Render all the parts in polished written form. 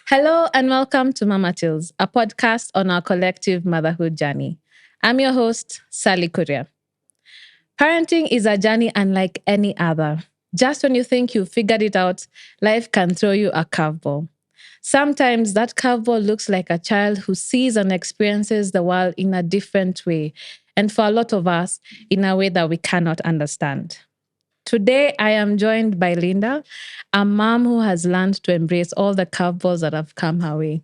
Hello and welcome to Mama Tales, a podcast on our collective motherhood journey. I'm your host, Sally Kuria. Parenting is a journey unlike any other. Just when you think you've figured it out, life can throw you a curveball. Sometimes that curveball looks like a child who sees and experiences the world in a different way, and for a lot of us, in a way that we cannot understand. Today, I am joined by Linda, a mom who has learned to embrace all the curveballs that have come her way.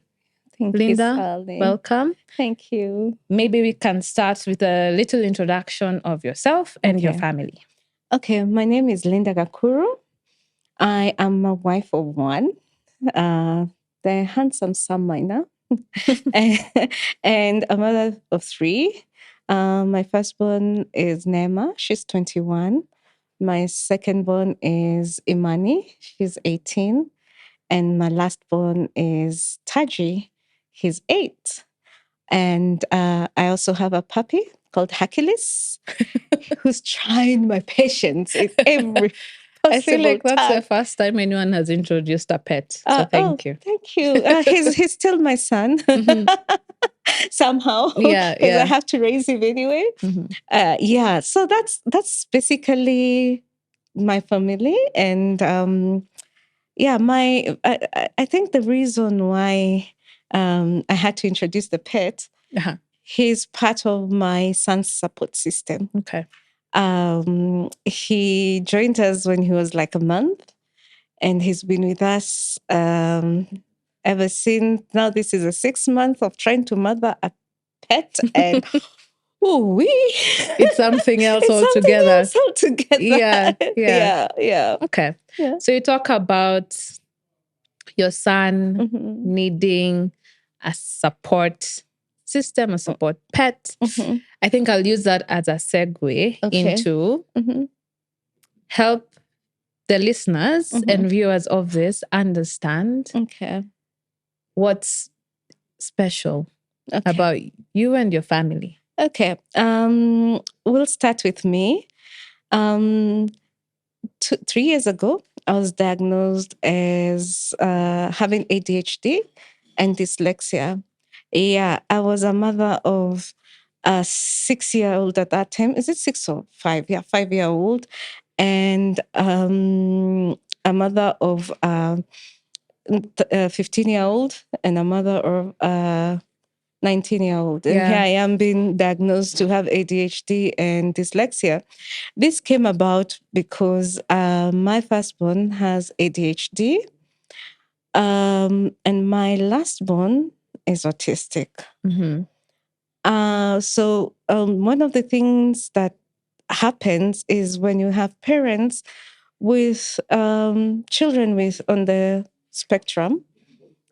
Thank Linda, you, Sally. welcome. Thank you. Maybe we can start with a little introduction of yourself and your Okay. family. Okay, my name is Linda Gakuru. I am a wife of one, the handsome son minor, and a mother of three. My firstborn is Nema. She's 21. My secondborn is Imani. She's 18. And my lastborn is Taji. He's 8. And I also have a puppy called Hercules, who's trying my patience in every possible I feel like that's time. the first time anyone has introduced a pet. So thank you. Thank you. He's still my son somehow. Yeah, because yeah. I have to raise him anyway. So that's basically my family, and I think the reason why I had to introduce the pet, he's part of my son's support system. Okay. He joined us when he was like a month, and he's been with us ever since. Now this is a 6 month of trying to mother a pet, and it's something else altogether. Yeah. Okay. Yeah. So you talk about your son needing a support system, a support pet. I think I'll use that as a segue into help the listeners and viewers of this understand what's special about you and your family. Okay. We'll start with me. 3 years ago, I was diagnosed as having ADHD and dyslexia. Yeah, I was a mother of a 6-year-old at that time. Is it 6 or 5? Yeah, 5-year-old. And a mother of a 15-year-old and a mother of a 19-year-old. And here I am being diagnosed to have ADHD and dyslexia. This came about because my firstborn has ADHD, and my lastborn is autistic. So one of the things that happens is when you have parents with children with on the spectrum,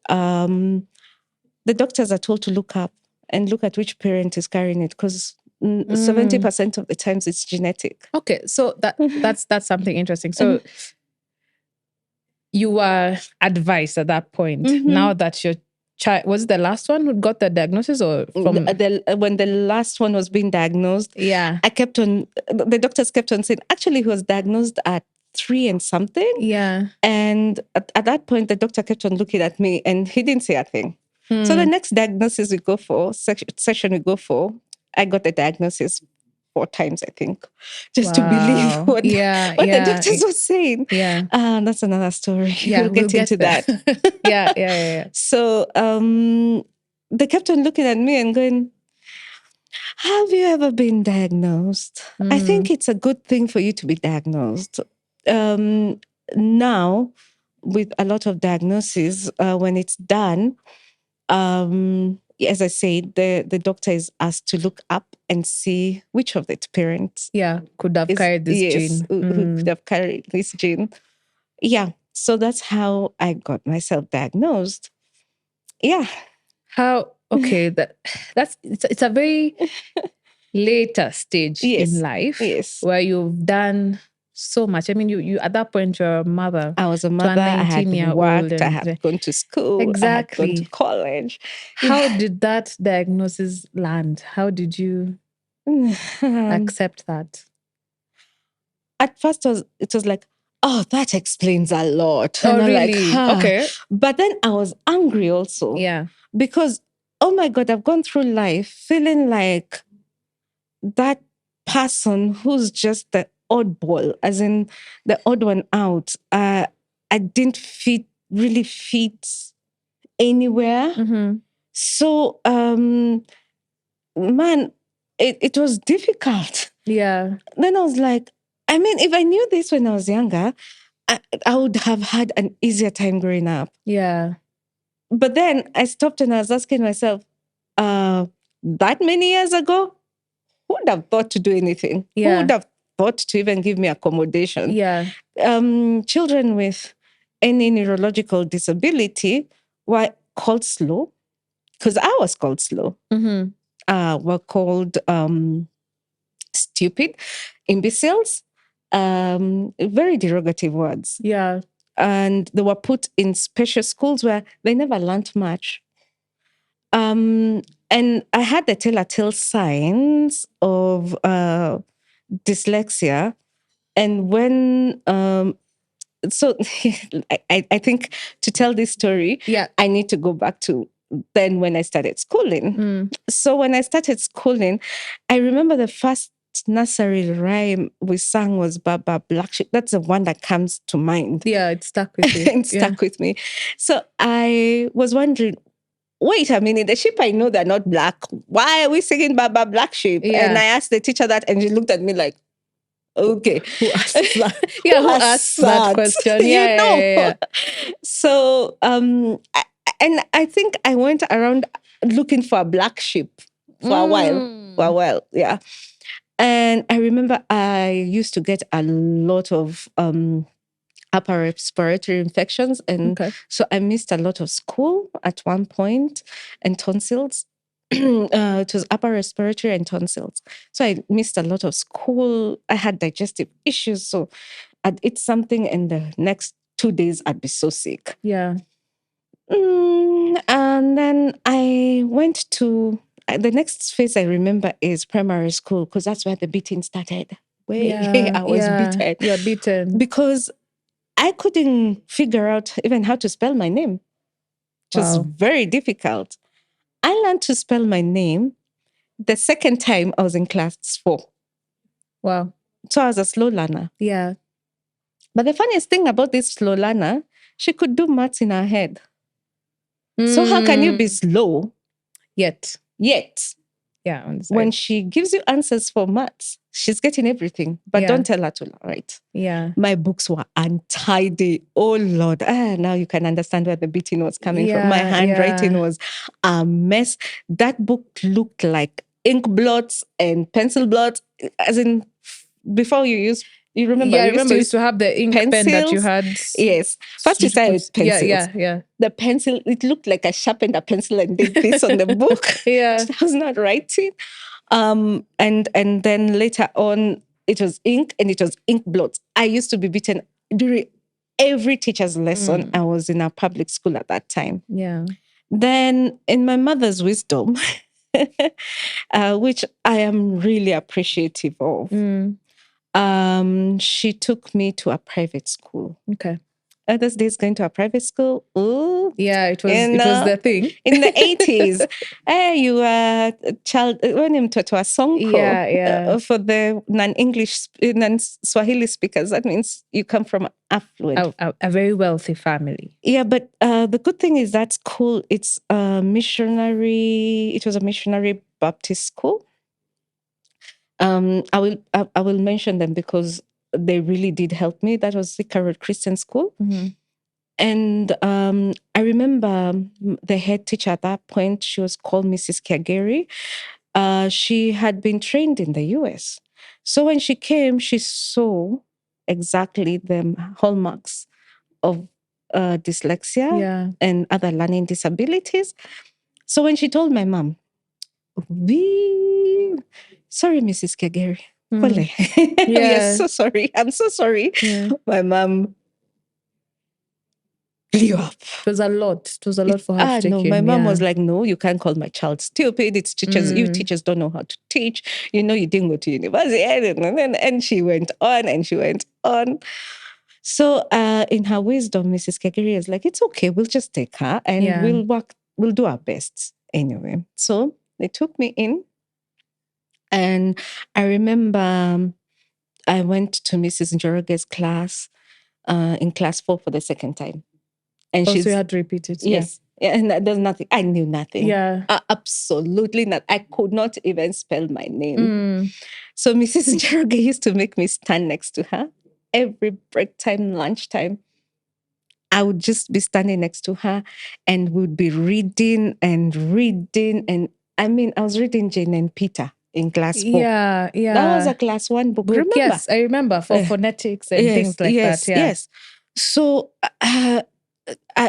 the doctors are told to look up and look at which parent is carrying it, because 70% of the times it's genetic. Okay, so that's something interesting. So you were advised at that point. Now that your child, was it the last one who got the diagnosis, or from when the last one was being diagnosed? Yeah, the doctors kept on saying, actually, he was diagnosed at 3 and something. Yeah, and at that point, the doctor kept on looking at me, and he didn't say a thing. So the next diagnosis we go for, session we go for, I got the diagnosis 4 times, I think, just to believe what the doctors were saying. Yeah, that's another story. Yeah, we'll get into that. Yeah. So they kept on looking at me and going, have you ever been diagnosed? I think it's a good thing for you to be diagnosed. Now, with a lot of diagnoses, when it's done, as I said, the doctor is asked to look up and see which of the parents could have carried this gene. Who could have carried this gene. Yeah. So that's how I got myself diagnosed. Yeah. How? Okay, it's a very later stage in life where you've done so much. I mean, you at that point, you're a mother. I was a mother. I had worked. I had gone to school. Exactly. I had gone to college. How did that diagnosis land? How did you accept that? At first, it was like, oh, that explains a lot. Oh, And I'm like, really? Okay. But then I was angry also. Yeah. Because, oh my God, I've gone through life feeling like that person who's just the oddball, as in the odd one out. I didn't really fit anywhere. Mm-hmm. So, man, it was difficult. Yeah. Then I was like, I mean, if I knew this when I was younger, I would have had an easier time growing up. Yeah. But then I stopped and I was asking myself, that many years ago, who would have thought to do anything? Yeah. Who would have thought to even give me accommodation? Yeah. Children with any neurological disability were called slow, because I was called slow. Mm-hmm. Were called stupid, imbeciles, very derogative words. Yeah. And they were put in special schools where they never learned much. And I had the telltale signs of dyslexia. And when, so I think to tell this story, Yeah. I need to go back to then when I started schooling. So when I started schooling, I remember the first nursery rhyme we sang was Baba Black Sheep. That's the one that comes to mind. Yeah, it stuck with you. It stuck with me. So I was wondering, wait a minute, the sheep I know they're not black. Why are we singing Baba Black Sheep? Yeah. And I asked the teacher that, and she looked at me like, okay. Who asked that? Yeah, who asked that question? Yeah, yeah. So, and I think I went around looking for a black sheep for a while. Yeah. And I remember I used to get a lot of upper respiratory infections. And so I missed a lot of school at one point, and tonsils. It was upper respiratory and tonsils. So I missed a lot of school. I had digestive issues. So I'd eat something, and the next 2 days I'd be so sick. Yeah. And then I went to the next phase I remember is primary school, because that's where the beating started. I was beaten. You're beaten. Because I couldn't figure out even how to spell my name. It was very difficult. I learned to spell my name the second time I was in class 4. Wow. So I was a slow learner. Yeah. But the funniest thing about this slow learner, she could do maths in her head. So how can you be slow? Yet. Yeah. When she gives you answers for maths, she's getting everything. But don't tell her to write. Yeah. My books were untidy. Oh, Lord. Now you can understand where the beating was coming from. My handwriting was a mess. That book looked like ink blots and pencil blots. As in, before you remember? Yeah, I remember you used to have the ink pen that you had. Yes. First you started with pencils. Yeah. The pencil, it looked like I sharpened a pencil and did this on the book. Yeah. I was not writing. And then later on, it was ink and it was ink blots. I used to be beaten during every teacher's lesson. I was in a public school at that time. Yeah. Then in my mother's wisdom, which I am really appreciative of, she took me to a private school. Okay. Others days going to a private school. Ooh, yeah, it was the thing. In the 80s. You were a child, when you to a song for the non-English, non-Swahili speakers. That means you come from affluent. A very wealthy family. Yeah, but the good thing is that school, it's a missionary, it was a missionary Baptist school. I will mention them because they really did help me. That was the Carrot Christian School. And I remember the head teacher at that point, she was called Mrs. Gakuru. She had been trained in the US. So when she came, she saw exactly the hallmarks of dyslexia and other learning disabilities. So when she told my mom, sorry, Mrs. Gakuru. We are so sorry. I'm so sorry. My mom blew up. It was a lot. It was a lot for her to take no, in. my mom was like, no, you can't call my child stupid. It's teachers. You teachers don't know how to teach. You know, you didn't go to university. And she went on and she went on. So in her wisdom, Mrs. Kagiri is like, it's okay, we'll just take her and Yeah. we'll do our best anyway. So they took me in, and I remember I went to Mrs. Njoroge's class in class 4 for the second time. And so you had to repeat it. Yes. Yeah, and there's nothing. I knew nothing. Yeah. Absolutely not. I could not even spell my name. So Mrs. Njoroge used to make me stand next to her every break time, lunchtime. I would just be standing next to her and we'd be reading and reading. And I mean, I was reading Jane and Peter in class 4. Yeah. That was a class 1 book. Remember? Yes, I remember, for phonetics and things like that. Yeah. Yes. So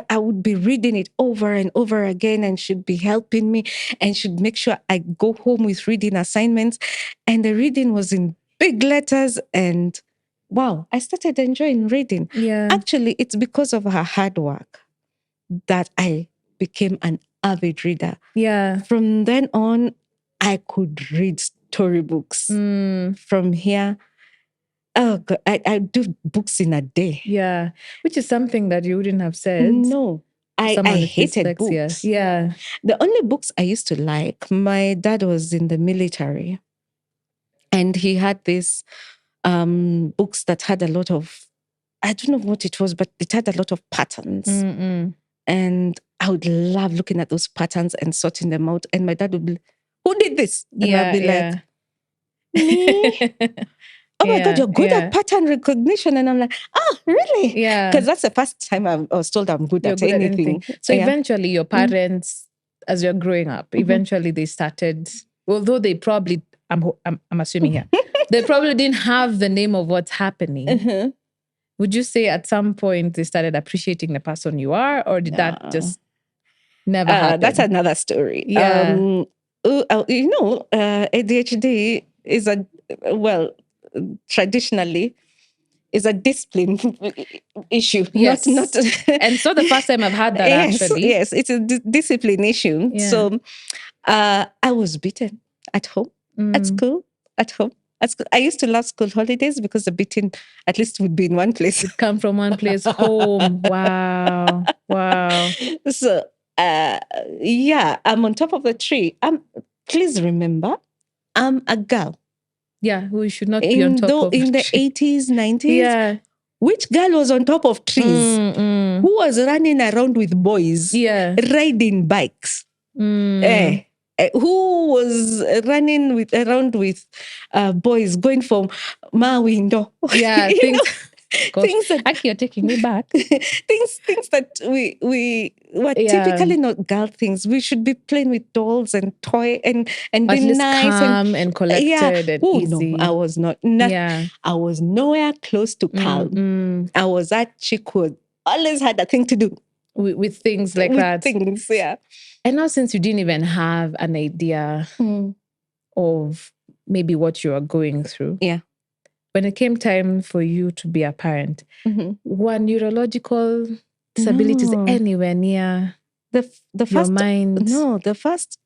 I would be reading it over and over again, and she'd be helping me, and she'd make sure I go home with reading assignments. And the reading was in big letters, and wow, I started enjoying reading. Yeah. Actually, it's because of her hard work that I became an avid reader. Yeah. From then on, I could read storybooks. From here, oh God, I do books in a day. Yeah, which is something that you wouldn't have said. No, I hated books. Yeah. The only books I used to like, my dad was in the military, and he had these books that had a lot of, I don't know what it was, but it had a lot of patterns. And I would love looking at those patterns and sorting them out. And my dad would be, who did this? And I'd be like, me? Oh my God, you're good at pattern recognition. And I'm like, oh, really? Yeah. Because that's the first time I was told I'm good at anything. So eventually your parents, as you're growing up, eventually they started, although they probably, I'm assuming here, they probably didn't have the name of what's happening. Would you say at some point they started appreciating the person you are, or did that just never happen? That's another story. Yeah. ADHD is traditionally is a discipline issue. Yes. Not and so the first time I've had that actually. Yes, it's a discipline issue. Yeah. So I was beaten at home, at school, at home. I used to love school holidays because the beating at least would be in one place. It'd come from one place home. Wow. So I'm on top of the tree. Please remember, I'm a girl. Yeah, we should not be on top of in the 80s, 90s. Yeah. Which girl was on top of trees? Who was running around with boys? Yeah. Riding bikes? Who was running around with boys going from my window? Yeah, things that actually you're taking me back. things that we were typically not girl things. We should be playing with dolls and toy and being nice, calm and collected and easy. No, I was not. I was nowhere close to calm. I was that chick who always had a thing to do with things like that. Things, yeah. And now, since you didn't even have an idea of maybe what you are going through, when it came time for you to be a parent, were neurological disabilities anywhere near the your first mind? No, the first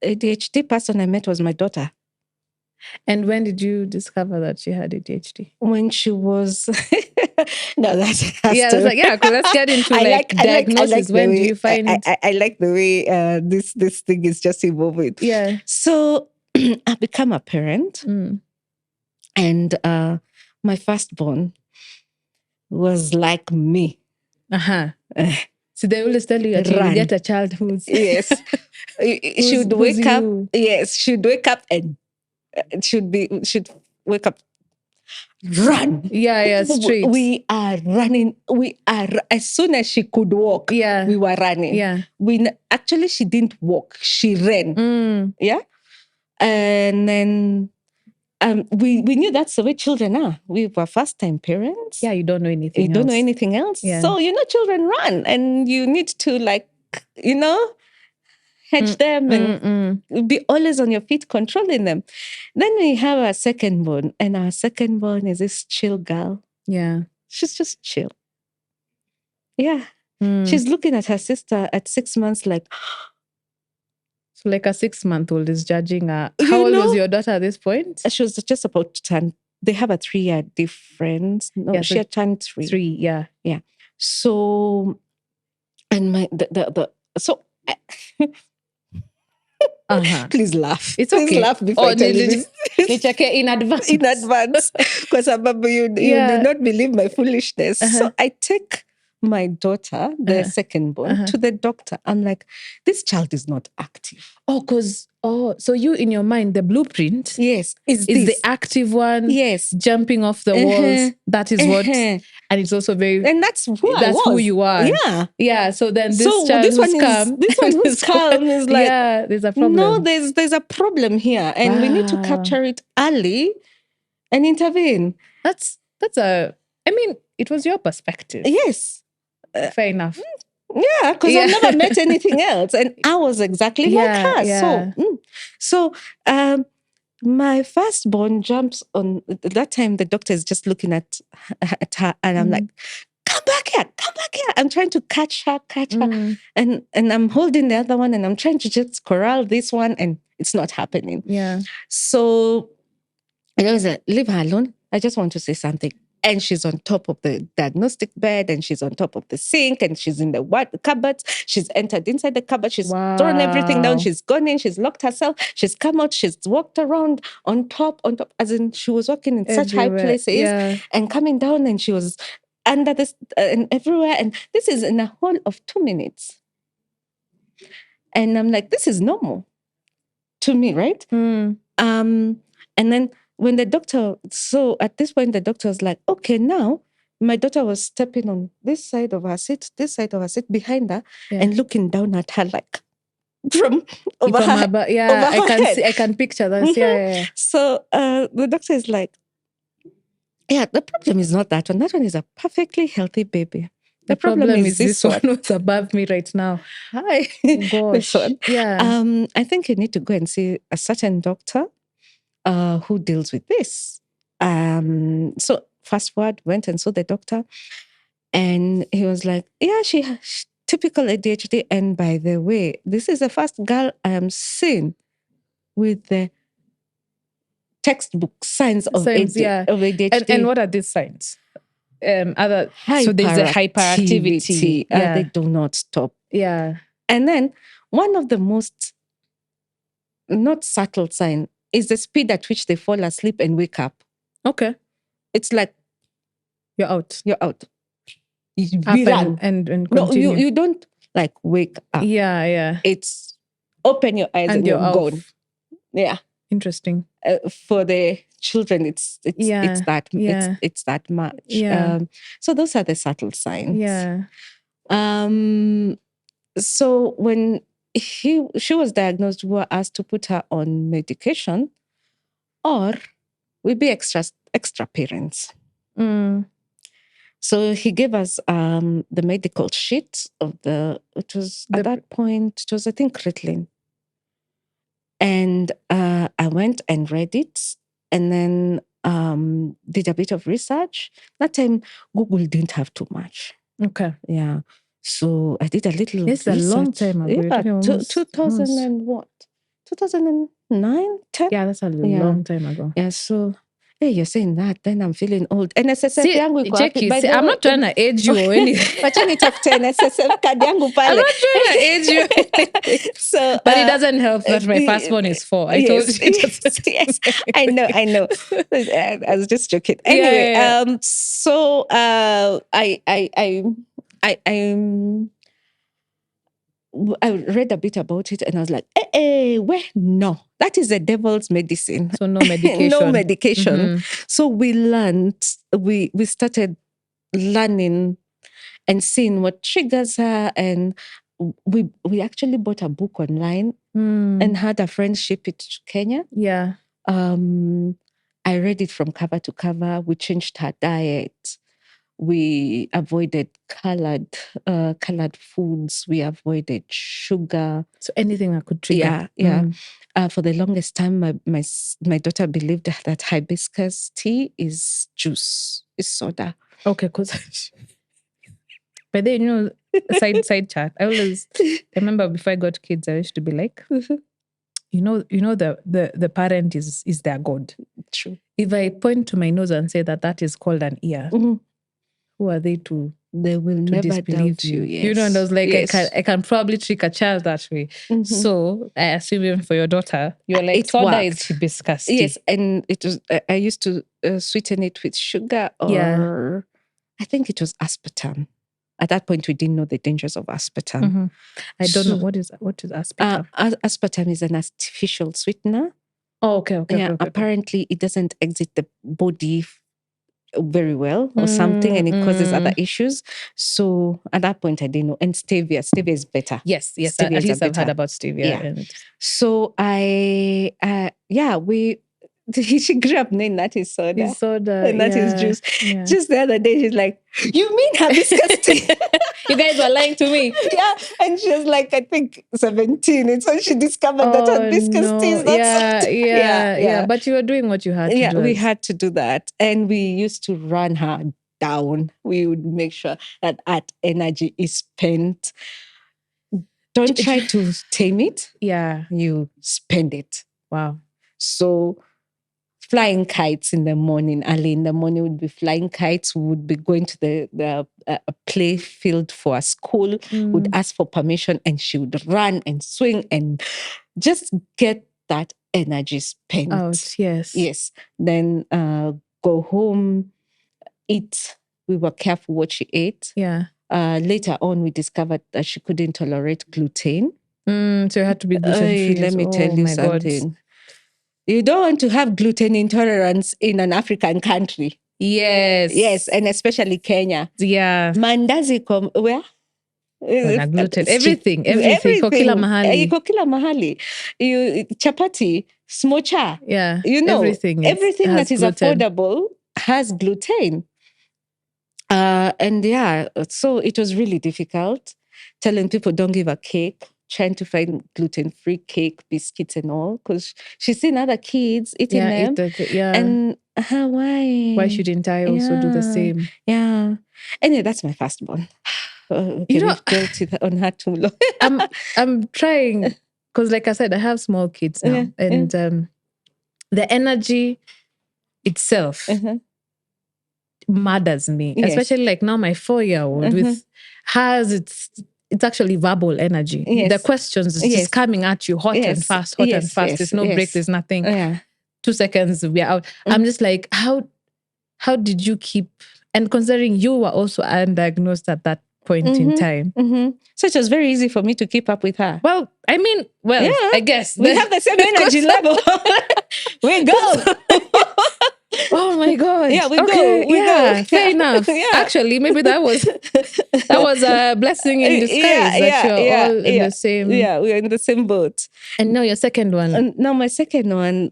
ADHD person I met was my daughter. And when did you discover that she had ADHD? When she was no, that's let's get into diagnosis. When do you find it? I like the way this thing is just evolving. Yeah. So I become a parent, and my firstborn was like me. So they always tell you that you will get a child who's she'd wake up. Yes, she'd wake up and should wake up. Run. Yeah, straight. We are running. As soon as she could walk, we were running. Yeah. Actually, she didn't walk. She ran. Yeah. And then we knew that's the way children are. We were first-time parents. Yeah, you don't know anything else. You don't know anything else. Yeah. So, children run and you need to hedge them and be always on your feet, controlling them. Then we have our second-born, and our second-born is this chill girl. Yeah. She's just chill. Yeah. She's looking at her sister at 6 months like... So like a 6-month-old is judging her. How old was your daughter at this point? She was just about to turn they have a 3-year difference. No, Yeah, she so had turned 3. 3, yeah. Yeah. So, and so please laugh. It's Please okay. laugh before I tell you this. Nicheke in advance. In advance. Because you do not believe my foolishness. So I take my daughter, the second born, to the doctor. I'm like, this child is not active. So you in your mind, the blueprint is the active one, jumping off the walls. That is what, and it's also very, and that's who you are. Yeah. So then this child this who's one calm, this one who's calm is like, there's a problem. No, there's a problem here, and we need to capture it early and intervene. That's it was your perspective. Yes. Fair enough. Yeah, because I've never met anything else. And I was exactly like her. Yeah. So my firstborn jumps on, that time the doctor is just looking at her, and I'm like, come back here. I'm trying to catch her. And I'm holding the other one, and I'm trying to just corral this one, and it's not happening. Yeah. So I was like, leave her alone. I just want to say something. And she's on top of the diagnostic bed, and she's on top of the sink, and she's in the cupboards. She's entered inside the cupboard. She's thrown everything down. She's gone in. She's locked herself. She's come out. She's walked around on top, as in she was walking in such high places and coming down, and she was under this and everywhere. And this is in a whole of 2 minutes. And I'm like, this is normal to me, right? And then when the doctor, so at this point, the doctor was like, okay, now my daughter was stepping on this side of her seat, behind her, and looking down at her like from over her. I can picture that. Yeah. So the doctor is like, the problem is not that one. That one is a perfectly healthy baby. The problem is this one who's above me right now. Hi. Gosh. This one. Yeah. I think you need to go and see a certain doctor who deals with this. So fast forward, went and saw the doctor, and he was like, she typical ADHD. And by the way, this is the first girl I am seeing with the textbook signs of ADHD. And what are these signs? So there's a hyperactivity. They do not stop. Yeah. And then one of the most not subtle sign is the speed at which they fall asleep and wake up. Okay. It's like you're out. We run. And continue. No, you don't like wake up. Yeah. It's open your eyes and you're gone. Yeah. Interesting. For the children, it's that much. Yeah. So those are the subtle signs. Yeah. So when she was diagnosed, we were asked to put her on medication, or we'd be extra parents. So he gave us the medical sheet of it was at that point, it was, I think, Ritalin. And I went and read it, and then did a bit of research. That time, Google didn't have too much. Okay. Yeah. So I did a little research. It's a long time ago. Yeah, 2000 and what? 2009, 10? Yeah, that's a long time ago. Yeah, so... Hey, you're saying that, then I'm feeling old. NSSF yangu iko wapi? I'm not trying to age you or anything. Wacha nitafute NSSF card yangu pale. I'm not trying to age you. So, but it doesn't help that my firstborn is 4. I told you. Yes, I know. I was just joking. Anyway, so I read a bit about it, and I was like, no, that is the devil's medicine. So no medication. No medication. Mm-hmm. So we learned, we started learning and seeing what triggers her. And we actually bought a book online and had a friend ship it to Kenya. Yeah. I read it from cover to cover. We changed her diet. We avoided colored foods. We avoided sugar. So anything that could trigger. Yeah. For the longest time, my daughter believed that hibiscus tea is juice, is soda. Okay, because but then side chat. I remember before I got kids, I used to be like, the parent is their God. True. If I point to my nose and say that is called an ear, who are they to? They will never disbelieve doubt you. Yes. You know, and I was like, yes. I can probably trick a child that way. So I assume even for your daughter, you're like, it soda worked. is hibiscus tea. Yes, and it was. I used to sweeten it with sugar, or I think it was aspartame. At that point, we didn't know the dangers of aspartame. I don't know what is aspartame. Aspartame is an artificial sweetener. Oh, okay. Apparently, it doesn't exit the body very well or something, and it causes other issues. So at that point, I didn't know. And stevia is better. Yes. Stevia at least I've heard about stevia. Yeah. And so she grew up knowing that is soda. It's soda. And that is juice. Yeah. Just the other day, she's like, "You mean hibiscus tea?" You guys were lying to me. Yeah. And she was like, I think 17. It's when she discovered that hibiscus tea is not soda. Yeah. But you were doing what you had to do. Yeah, we had to do that. And we used to run her down. We would make sure that energy is spent. Don't try to tame it. Yeah. You spend it. Wow. So flying kites in the morning, early in the morning, we'd be flying kites. We would be going to the play field for a school, would ask for permission, and she would run and swing and just get that energy spent. Out, yes. Yes. Then go home, eat. We were careful what she ate. Yeah. Later on, we discovered that she couldn't tolerate gluten. So you had to be gluten-free. Let me tell you something. God. You don't want to have gluten intolerance in an African country. Yes, and especially Kenya. Yeah. Mandazi where? Gluten. Everything. Iko kila mahali. Iko kila mahali. Chapati, smocha. Yeah. You know, everything that is gluten. affordable has gluten. And so it was really difficult telling people don't give a cake. Trying to find gluten-free cake, biscuits and all, because she's seen other kids eating them. And why? Why shouldn't I also do the same? Yeah. Anyway, that's my firstborn. Okay, you know, on her too long. I'm trying, because like I said, I have small kids now. And the energy itself matters me. Yes. Especially like now my 4-year-old with hers, it's actually verbal energy. Yes. The questions is just coming at you hot and fast. There's no break, there's nothing. 2 seconds, we're out. I'm just like, how did you keep, and considering you were also undiagnosed at that point in time. So it was very easy for me to keep up with her. Well, I guess. We have the same energy level. We go. Oh my God. Yeah, we go. Fair enough. Yeah. Actually, maybe that was a blessing in disguise that you're all in the same. Yeah, we're in the same boat. And now your second one. Now my second one,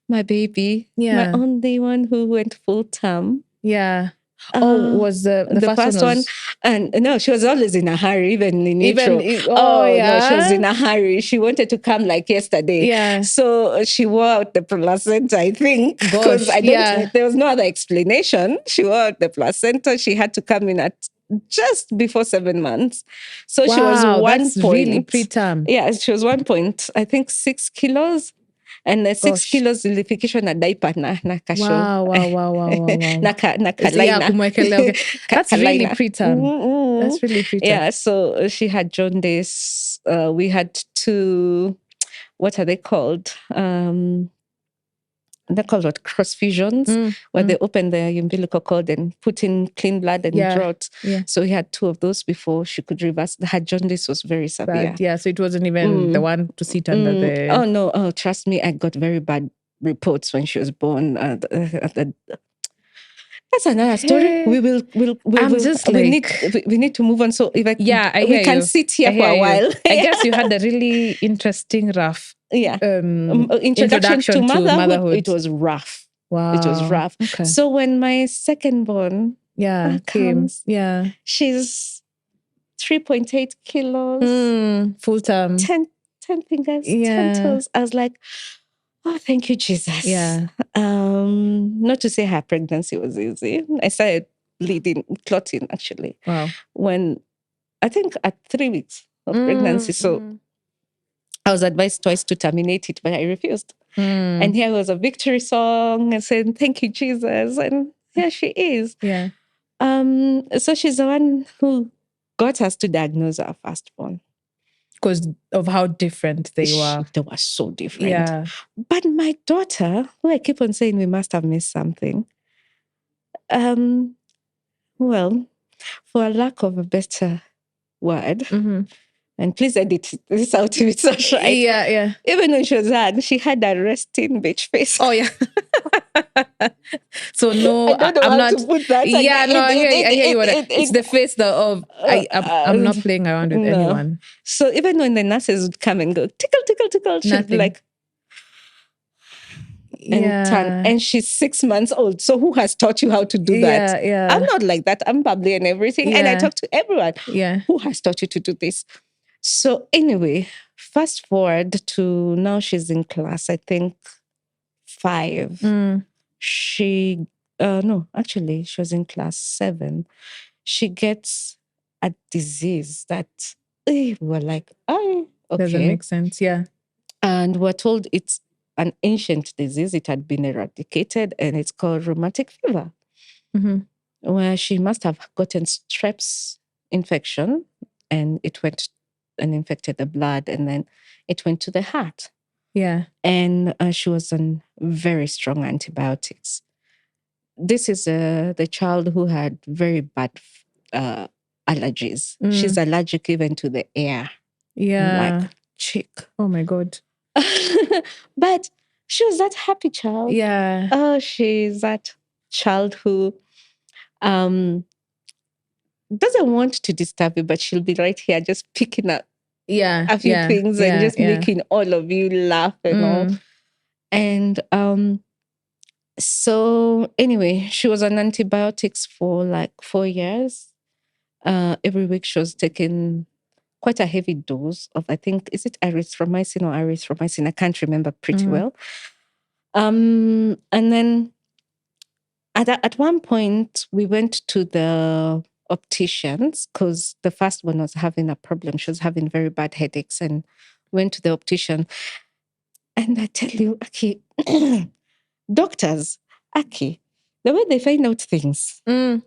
my baby. My only one who went full term. Yeah. Was the first one? And no, she was always in a hurry, even in intro. No, she was in a hurry. She wanted to come like yesterday. Yeah. So she wore out the placenta, I think, because there was no other explanation. She wore out the placenta. She had to come in at just before 7 months. So she was that's really preterm. Yeah, she was 6 kilos. And the 6 kilos zilifikishwa na diaper na kasho. Wow. na kalaina. That's really preterm. That's really preterm. Yeah, so she had jaundice. We had 2, what are they called? They're called cross fusions, where they open the umbilical cord and put in clean blood and draw it. Yeah. So we had 2 of those before she could reverse. Her jaundice was very severe. Bad. Yeah, so it wasn't even the one to sit under the... Oh, no. Oh, trust me, I got very bad reports when she was born. That's another story. We need to move on. So if we can sit here for a while. I guess you had a really interesting, rough introduction to motherhood. It was rough. Wow. It was rough. Okay. So when my second born comes, she's 3.8 kilos. Full term. 10 fingers, 10 toes. I was like, oh, thank you, Jesus. Yeah. Not to say her pregnancy was easy. I started clotting actually. Wow. When I think at 3 weeks of pregnancy. So I was advised twice to terminate it, but I refused. And here was a victory song and saying, "Thank you, Jesus." And here she is. Yeah. So she's the one who got us to diagnose our firstborn. Because of how different they were. They were so different. Yeah. But my daughter, who I keep on saying we must have missed something, well, for a lack of a better word, and please edit this out if it's not right. Yeah. Even when she was young, she had a resting bitch face. Oh, yeah. So no, I don't know I'm how not. to put that. Yeah, no, I hear you. It's the face of I'm not playing around with anyone. So even when the nurses would come and go, tickle, tickle, tickle, she'd be like, and turn. And she's 6 months old. So who has taught you how to do that? Yeah. I'm not like that. I'm bubbly and everything. And I talk to everyone. Yeah. Who has taught you to do this? So anyway, fast forward to now she's in class, I think 5. She she was in class 7. She gets a disease that we were like, oh, okay. Doesn't make sense, yeah. And we're told it's an ancient disease. It had been eradicated, and it's called rheumatic fever, where she must have gotten strep's infection, and it went and infected the blood, and then it went to the heart. Yeah. And she was on very strong antibiotics. This is the child who had very bad allergies. She's allergic even to the air. Yeah. Like, chick. Oh my God. But she was that happy child. Yeah. Oh, she's that child who doesn't want to disturb you, but she'll be right here just picking up a few things and just making all of you laugh and all. And so anyway, she was on antibiotics for like 4 years. Every week she was taking quite a heavy dose of, I think, is it erythromycin? I can't remember pretty well. And then at one point we went to the opticians because the first one was having a problem. She was having very bad headaches and went to the optician. And I tell you, Aki, doctors, Aki, the way they find out things.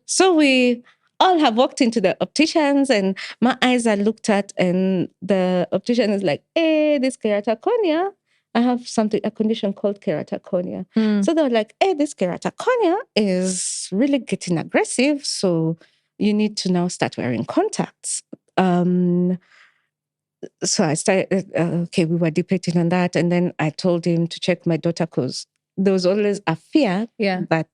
So we all have walked into the opticians and my eyes are looked at and the optician is like, hey, this keratoconia, I have a condition called keratoconia. So they were like, hey, this keratoconia is really getting aggressive. So you need to now start wearing contacts. So I started, we were debating on that. And then I told him to check my daughter because there was always a fear that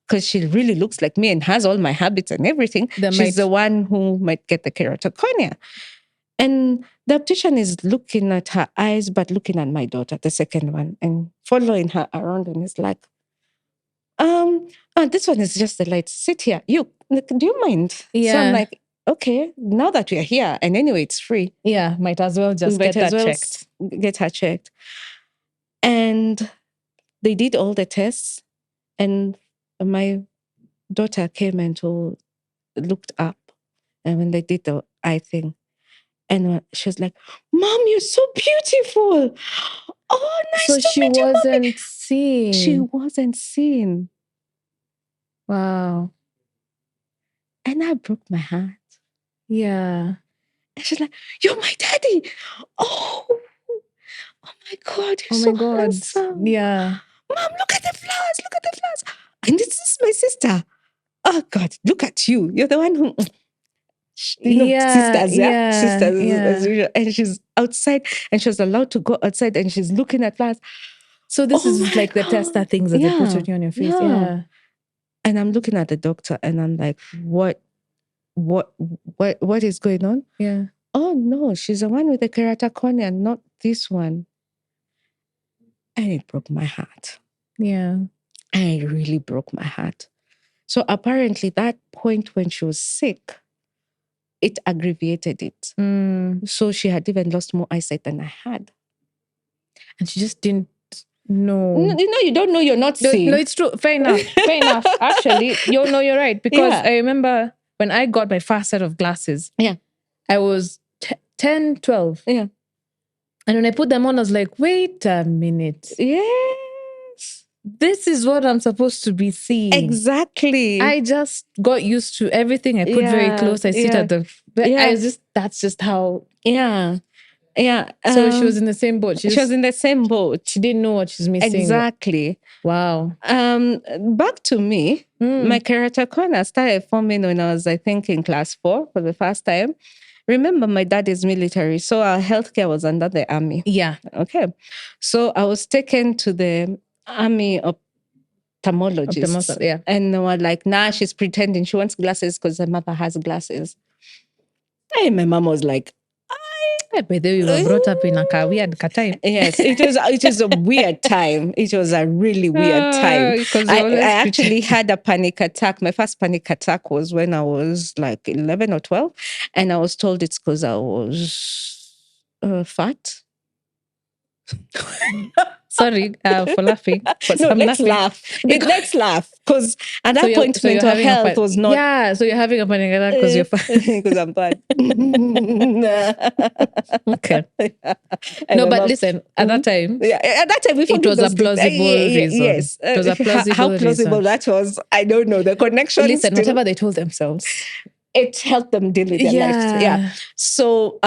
because she really looks like me and has all my habits and everything, she's the one who might get the keratoconia. And the optician is looking at her eyes, but looking at my daughter, the second one, and following her around and is like, this one is just the light. Sit here. Do you mind? Yeah. So I'm like, okay, now that we're here, and anyway, it's free. Yeah, might as well just get her checked. Get her checked. And they did all the tests, and my daughter came and looked up, and when they did the eye thing, and she was like, "Mom, you're so beautiful. Oh, nice to meet you." So she wasn't seen. She wasn't seen. Wow. And I broke my heart. Yeah. And she's like, "You're my daddy. Oh my God, you're so handsome. Yeah. Mom, look at the flowers. Look at the flowers. And this is my sister. Oh God, look at you. You're the one who, sisters, as usual. And she's outside and she was allowed to go outside and she's looking at flowers. So this is like the tester things that they put on your face. Yeah. And I'm looking at the doctor and I'm like, what is going on? Yeah. Oh no, she's the one with the keratoconia, not this one. And it broke my heart. Yeah. And it really broke my heart. So apparently that point when she was sick, it aggravated it. So she had even lost more eyesight than I had. And she just didn't know. You don't know you're not seeing. No, it's true. Fair enough. Actually, you're right. Because I remember when I got my first set of glasses, I was 10, 12. Yeah. And when I put them on, I was like, wait a minute. Yes. This is what I'm supposed to be seeing. Exactly. I just got used to everything. I put very close. I sit at the... That's just how... Yeah. Yeah. So she was in the same boat. She was in the same boat. She didn't know what she's missing. Exactly. Wow. Back to me, my character corner started forming when I was, I think, in class 4 for the first time. Remember, my dad is military, so our healthcare was under the army. Yeah. Okay. So I was taken to the army ophthalmologist. Yeah. And they were like, nah, she's pretending. She wants glasses because her mother has glasses. And my mom was like, by the way, we were brought up in a weird time. Yes, it was a weird time. It was a really weird time. I actually had a panic attack. My first panic attack was when I was like 11 or 12. And I was told it's because I was fat. Sorry for laughing. No, let's laugh. Let's laugh. Because at that point, mental health was not... Yeah, so you're having a panic attack because you're fat. Because I'm bad. Okay. No, but listen, at that time... Yeah, at that time, it was a plausible reason. Yes. It was a plausible how plausible reason. That was, I don't know. The connection... Listen, whatever they told themselves. It helped them deal with their lives. Yeah. So...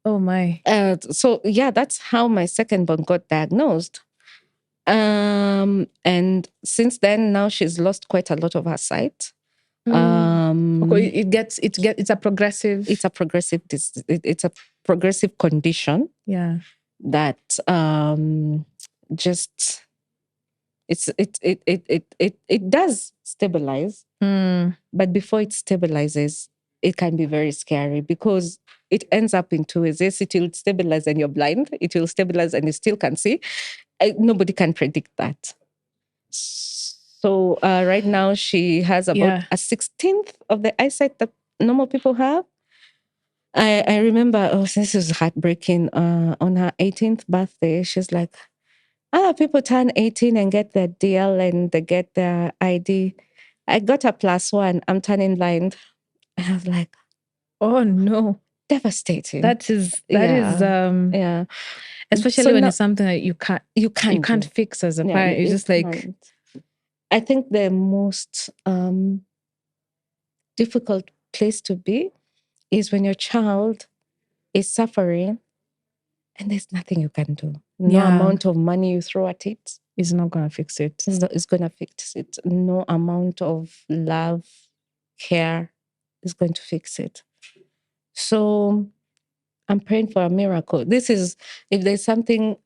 oh my. So yeah, that's how my second born got diagnosed. And since then, now she's lost quite a lot of her sight. Okay, it's a progressive. It's a progressive. It's a progressive condition. Yeah. That just it does stabilize. But before it stabilizes, it can be very scary because it ends up in 2 ways. Yes, it will stabilize and you're blind. It will stabilize and you still can see. Nobody can predict that. So right now she has about a 16th of the eyesight that normal people have. I remember, this is heartbreaking. On her 18th birthday, she's like, other people turn 18 and get their DL and they get their ID. I got a +1. I'm turning blind. And I was like, oh no. Devastating. That is especially when it's something that you can't fix as a parent. You're just like, I think the most difficult place to be is when your child is suffering and there's nothing you can do. No amount of money you throw at it is not going to fix it. It's going to fix it. No amount of love, care is going to fix it. So I'm praying for a miracle. This is, if there's something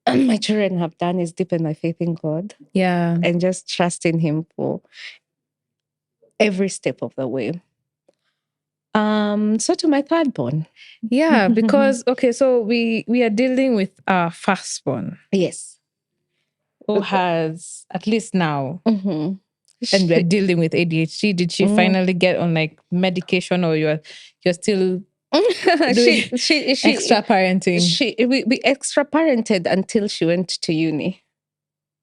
my children have done, is deepen my faith in God. Yeah. And just trust in Him for every step of the way. So to my third born. Yeah, because, okay, so we are dealing with our firstborn. Yes. Who has, at least now, and we're dealing with ADHD. Did she finally get on like medication, or you're still doing extra parenting? We extra parented until she went to uni.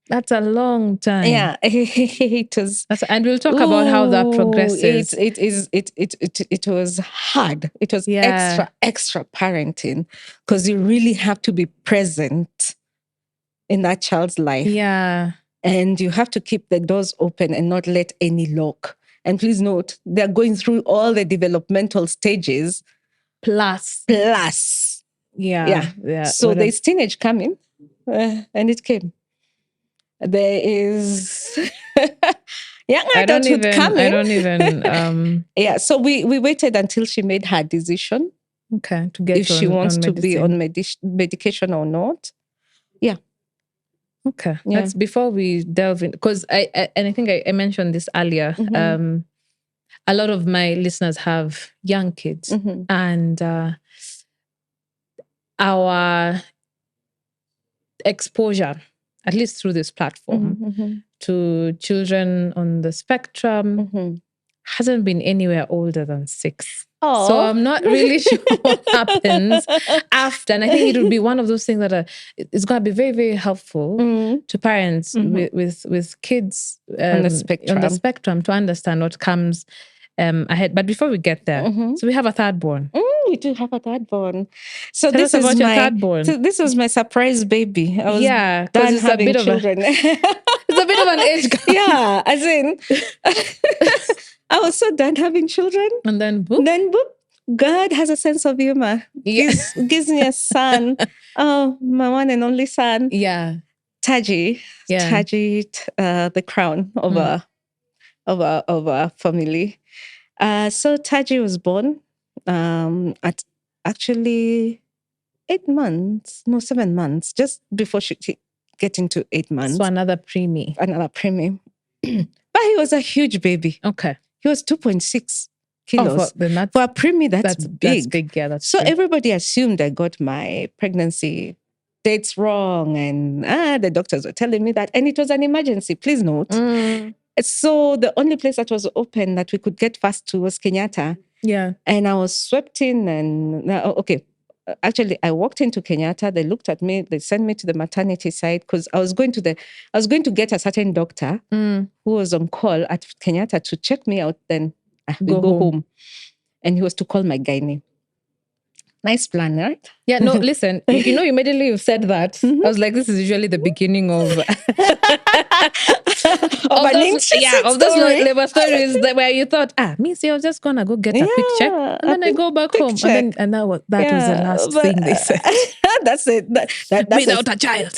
That's a long time. Yeah, it was. And we'll talk about how that progresses. It was hard. It was extra parenting because you really have to be present in that child's life. Yeah. And you have to keep the doors open and not let any lock. And please note, they're going through all the developmental stages. Plus. Yeah. So there's teenage coming, and it came. There is young adulthood coming. I don't even. Yeah, so we waited until she made her decision. Okay, to get if she wants to be on medication or not. Yeah. Okay, that's before we delve in, because I think I mentioned this earlier. A lot of my listeners have young kids, and our exposure, at least through this platform, to children on the spectrum hasn't been anywhere older than 6. Aww. So I'm not really sure what happens after. And I think it would be one of those things that it's going to be very, very helpful to parents with kids on the spectrum to understand what comes ahead. But before we get there, so we have a third born. We do have a third born. So Tell us about your third born. So this was my surprise baby. I was because done having children. It's a bit of an age gap. Yeah, as in, I was so done having children. And then boop. God has a sense of humor. Gives me a son. Oh, my one and only son. Yeah. Taji. Yeah. Taji, the crown of our family. So Taji was born at actually 7 months, just before she get into 8 months. So another preemie. But he was a huge baby. Okay. He was 2.6 kilos. For a preemie, that's big. That's big, yeah. That's so true. Everybody assumed I got my pregnancy dates wrong, and the doctors were telling me that, and it was an emergency. Please note. So the only place that was open that we could get fast to was Kenyatta. Yeah. And I was swept in, and actually, I walked into Kenyatta. They looked at me. They sent me to the maternity side because I was going to get a certain doctor who was on call at Kenyatta to check me out. Then I go home, and he was to call my gynae. Nice plan, right? Yeah, no, listen, immediately you said that. I was like, this is usually the beginning of of those labor stories where you thought, means I was just gonna go get a quick check, and then I go back home, and that was the last thing they said. That's it. That's without a child.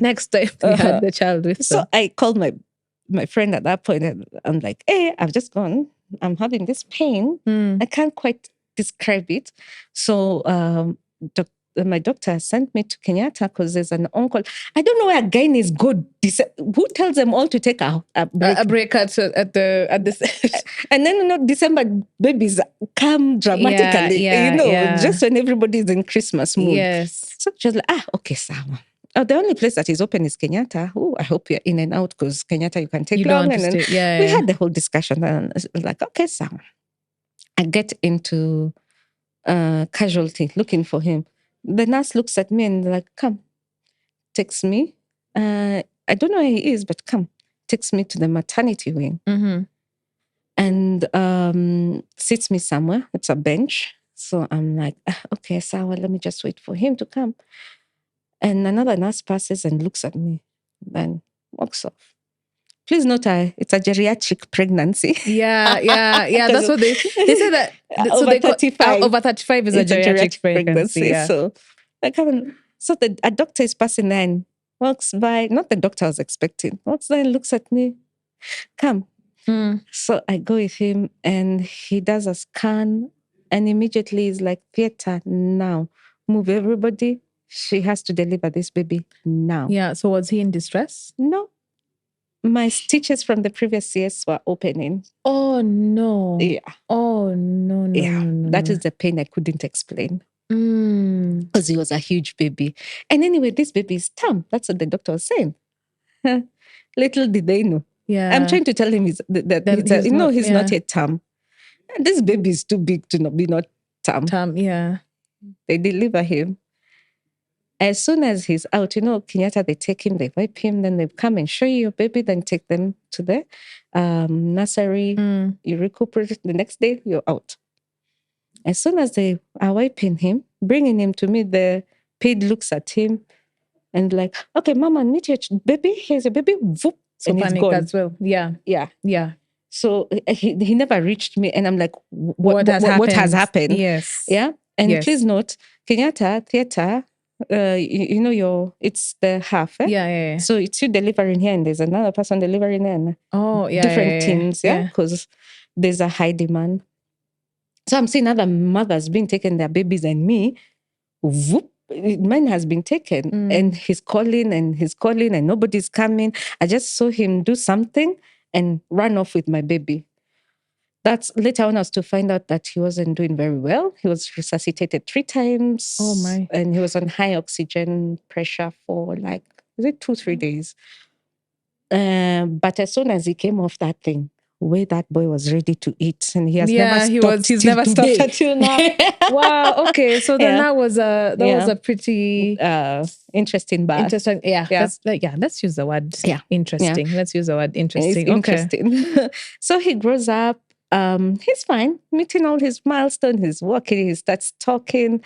Next time we had the child with. So I called my friend at that point, and I'm like, hey, I've just gone. I'm having this pain. I can't quite describe it. So my doctor sent me to Kenyatta because there's an on-call. I don't know where gynae is good. Who tells them all to take a break? A break at this. And then December babies come dramatically. Just when everybody's in Christmas mood. Yes. So she was like, okay, sawa. Oh, the only place that is open is Kenyatta. Oh, I hope you're in and out because Kenyatta you can take long. And then we had the whole discussion, and I was like, okay, sawa. I get into casualty looking for him. The nurse looks at me and like, come, takes me. I don't know where he is, but come, takes me to the maternity wing and sits me somewhere. It's a bench. So I'm like, okay, Sawa, let me just wait for him to come. And another nurse passes and looks at me, then walks off. Please note, it's a geriatric pregnancy. Yeah. That's what they say that. Over 35. Over 35 is a geriatric pregnancy. Yeah. So a doctor is passing there and walks by. Not the doctor I was expecting. Walks by and looks at me. Come. So I go with him and he does a scan and immediately is like, theater now. Move everybody. She has to deliver this baby now. Yeah. So was he in distress? No. My stitches from the previous years were opening. Oh, no. Yeah. Oh, no. Yeah. That is the pain I couldn't explain. Because he was a huge baby. And anyway, this baby is tam. That's what the doctor was saying. Little did they know. Yeah. I'm trying to tell him he's not yet tam. And this baby is too big to be not tam. Tam, yeah. They deliver him. As soon as he's out, Kenyatta, they take him, they wipe him, then they come and show you your baby, then take them to the nursery. You recuperate. The next day, you're out. As soon as they are wiping him, bringing him to me, the paid looks at him and like, okay, mama, meet your baby. Here's your baby. Whoop. So and panic as well. Yeah. So he never reached me. And I'm like, what has happened? Yes. Yeah. And please note, Kenyatta Theatre, it's the half. Yeah. So it's you delivering here and there's another person delivering there. Different teams, because there's a high demand. So I'm seeing other mothers being taken their babies and me, whoop, mine has been taken. And he's calling and nobody's coming. I just saw him do something and run off with my baby. That's later on I was to find out that he wasn't doing very well. He was resuscitated 3 times. Oh my. And he was on high oxygen pressure for 2-3 days. But as soon as he came off that thing, that boy was ready to eat. And he has never stopped. He's never stopped until now. Wow. Okay. So then that was a pretty interesting birth. Interesting. Yeah. Let's use the word interesting. Yeah. Let's use the word interesting. It's interesting. So he grows up. he's fine, meeting all his milestones. He's walking, he starts talking.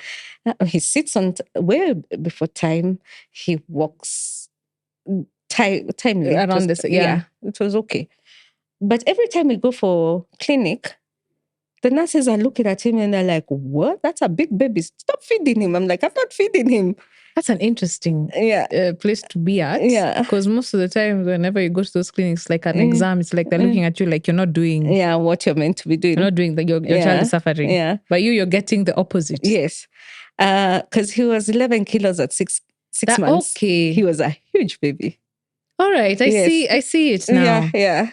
He sits on way before time. He walks timely. Around this, yeah. It was okay. But every time we go for clinic, the nurses are looking at him and they're like, what? That's a big baby. Stop feeding him. I'm like, I'm not feeding him. That's an interesting place to be at. Yeah. Because most of the time, whenever you go to those clinics, like an exam, it's like they're looking at you like you're not doing. Yeah, what you're meant to be doing. You're not doing that. Your child is suffering. Yeah. But you're getting the opposite. Yes. Because he was 11 kilos at six months. Okay. He was a huge baby. All right. I see it now. Yeah.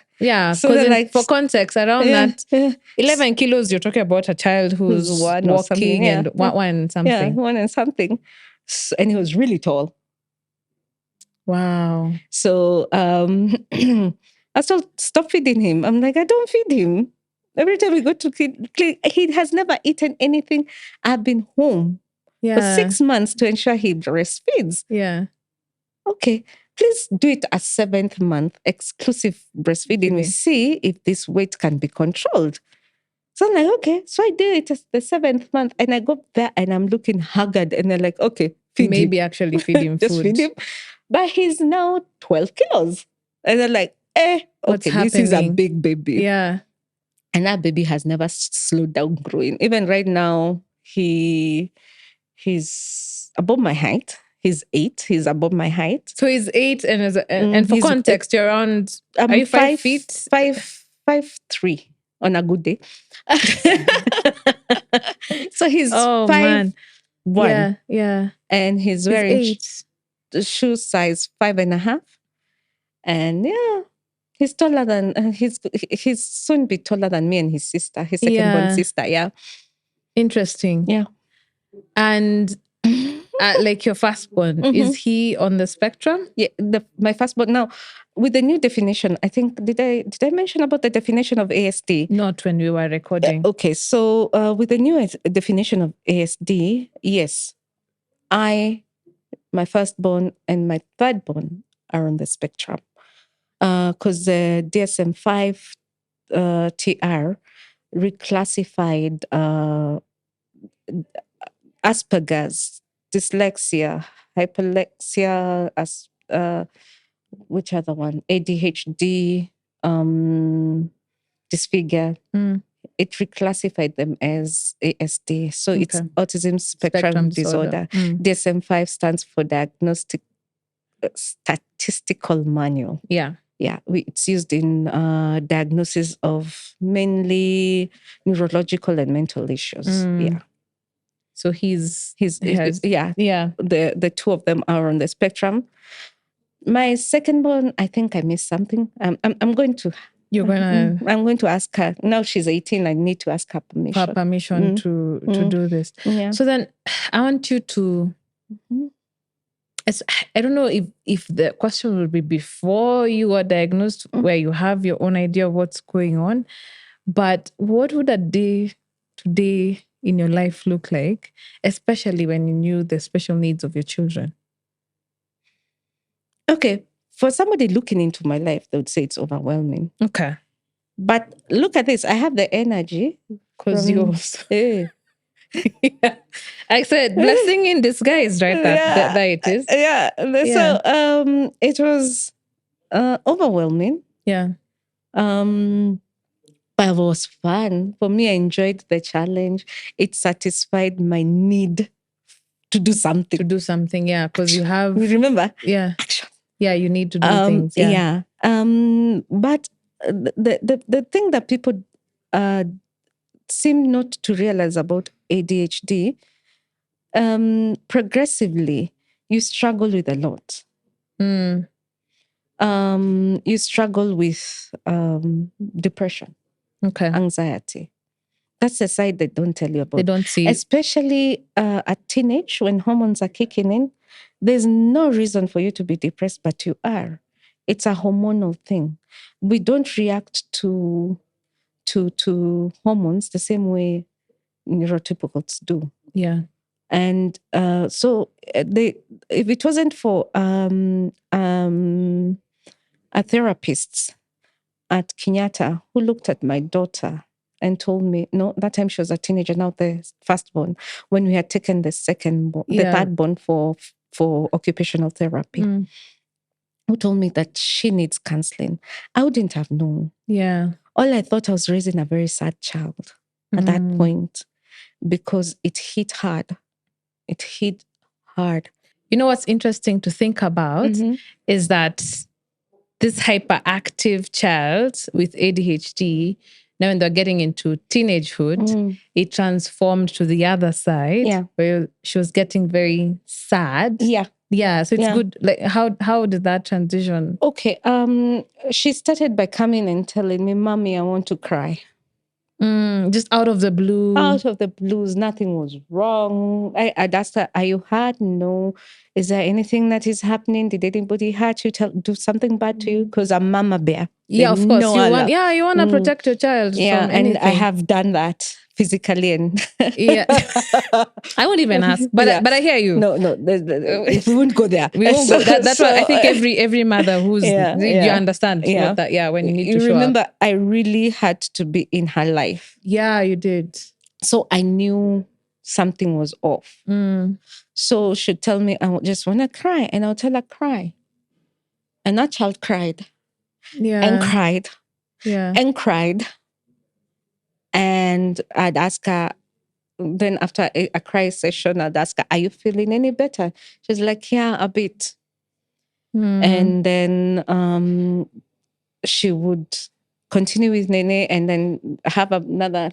So because like, for context, around that 11 kilos, you're talking about a child who's walking and one something. Yeah, 1 and something. And he was really tall. Wow. So I told, stop feeding him. I'm like, I don't feed him. Every time we go to clinic, he has never eaten anything. I've been home for 6 months to ensure he breastfeeds. Yeah. Okay, please do it at 7th month, exclusive breastfeeding. We see if this weight can be controlled. So I'm like, okay. So I did it at the 7th month and I go there and I'm looking haggard and they're like, okay, feed him. Actually feed him Just food. feed him. But he's now 12 kilos. And they're like, what's happening? This is a big baby. Yeah. And that baby has never slowed down growing. Even right now, he's above my height. He's 8. He's above my height. So he's 8 and for context, you're around, are you 5 feet? 5'3" on a good day. So he's 5'1". Yeah. And he's wearing shoe size 5.5. And he's taller than, he's soon be taller than me and his sister, his second-born sister. Yeah. Interesting. Yeah. And like your firstborn, is he on the spectrum? Yeah, my firstborn. Now, with the new definition, I think, did I mention about the definition of ASD? Not when we were recording. Okay, so with the new definition of ASD, yes, my firstborn and my thirdborn are on the spectrum. Because the DSM-5 TR reclassified Asperger's, dyslexia, hyperlexia, which other one? ADHD, dysfigure. It reclassified them as ASD. So it's autism spectrum disorder. DSM-5 stands for Diagnostic Statistical Manual. Yeah. Yeah, it's used in diagnosis of mainly neurological and mental issues. Yeah. So he's the two of them are on the spectrum. My second-born, I think I missed something. I'm going to. You're gonna. I'm going to ask her. Now she's 18. I need to ask her permission. To do this. Yeah. So then, I want you to. I don't know if the question will be before you were diagnosed, where you have your own idea of what's going on, but what would a day today in your life look like, especially when you knew the special needs of your children? Okay. For somebody looking into my life, they would say it's overwhelming. Okay. But look at this. I have the energy. Because yours. Yeah. I said, blessing in disguise, right? That it is. Yeah. So it was overwhelming. Yeah. But it was fun. For me, I enjoyed the challenge. It satisfied my need to do something. Yeah. Because you have... Remember? Yeah. Action. Yeah, you need to do things. Yeah. But the thing that people seem not to realize about ADHD, progressively, you struggle with a lot. You struggle with depression, anxiety. That's the side they don't tell you about. They don't see. Especially at teenage, when hormones are kicking in, there's no reason for you to be depressed, but you are. It's a hormonal thing. We don't react to hormones the same way neurotypicals do. Yeah. And so if it wasn't for a therapist at Kenyatta who looked at my daughter and told me, no, that time she was a teenager, now the firstborn, when we had taken the thirdborn for occupational therapy, who told me that she needs counseling. I wouldn't have known. Yeah. All I thought, I was raising a very sad child at that point, because it hit hard. It hit hard. You know what's interesting to think about is that this hyperactive child with ADHD, now when they're getting into teenagehood, it transformed to the other side where she was getting very sad. Yeah. So it's good. Like, how did that transition? Okay. She started by coming and telling me, "Mommy, I want to cry." Just out of the blue. Out of the blues, nothing was wrong. I'd asked her, "Are you hurt? No. Is there anything that is happening? Did anybody hurt you? Do something bad to you?" Because I'm mama bear. Yeah, of course. You want to protect your child from anything. And I have done that physically, and I won't even ask, but I hear you. No, we won't go there. We won't go. That's why I think every mother who's you understand what that when you need to show remember up. I really had to be in her life. Yeah, you did. So I knew something was off. So she'd tell me, "I just want to cry," and I'll tell her, "Cry." And that child cried. And cried. And cried. And I'd ask her, then after a cry session, I'd ask her, "Are you feeling any better?" She's like, "Yeah, a bit." And then she would continue with Nene and then have another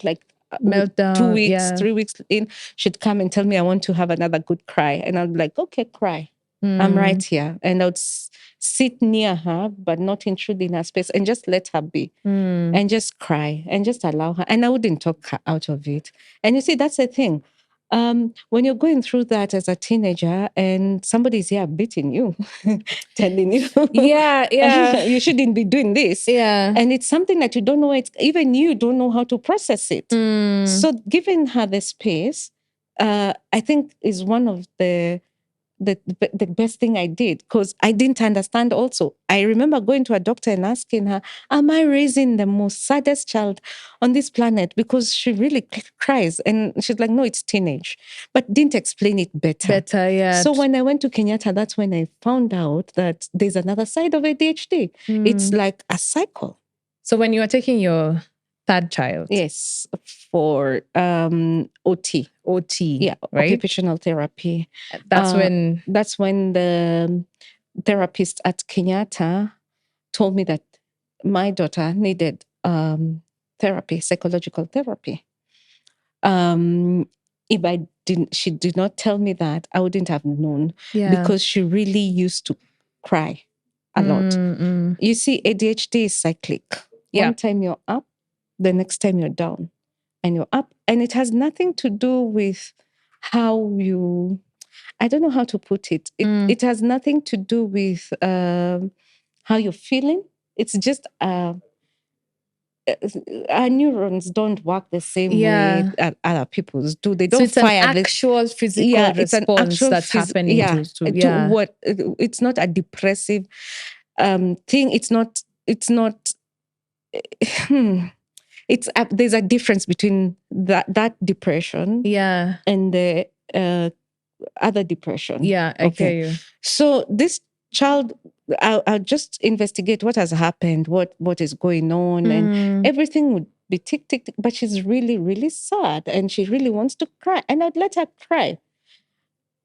meltdown. 2 weeks, 3 weeks in, she'd come and tell me, "I want to have another good cry." And I'd be like, "Okay, cry. I'm right here." And I would sit near her, but not intrude in her space, and just let her be and just cry and just allow her. And I wouldn't talk her out of it. And you see, that's the thing. When you're going through that as a teenager and somebody's here beating you, telling you, you shouldn't be doing this. And it's something that you don't know, even you don't know how to process it. So giving her the space, I think is one of the best thing I did, because I didn't understand also. I remember going to a doctor and asking her, "Am I raising the most saddest child on this planet?" Because she really cries. And she's like, "No, it's teenage." But didn't explain it better. So when I went to Kenyatta, that's when I found out that there's another side of ADHD. It's like a cycle. So when you were taking your third child? Yes, for OT. Yeah, right? Occupational therapy. That's when the therapist at Kenyatta told me that my daughter needed therapy, psychological therapy. If she did not tell me that, I wouldn't have known, because she really used to cry a lot. You see, ADHD is cyclic. One time you're up, the next time you're down, and you're up. And it has nothing to do with how you, I don't know how to put it. It has nothing to do with how you're feeling. It's just our neurons don't work the same way that other people's do. They don't fire. It's an actual physical response that's happening to what. It's not a depressive thing. It's not. There's a difference between that depression and the other depression. I hear you. So this child, I'll just investigate what has happened, what is going on, and everything would be tick, tick, tick. But she's really, really sad and she really wants to cry. And I'd let her cry.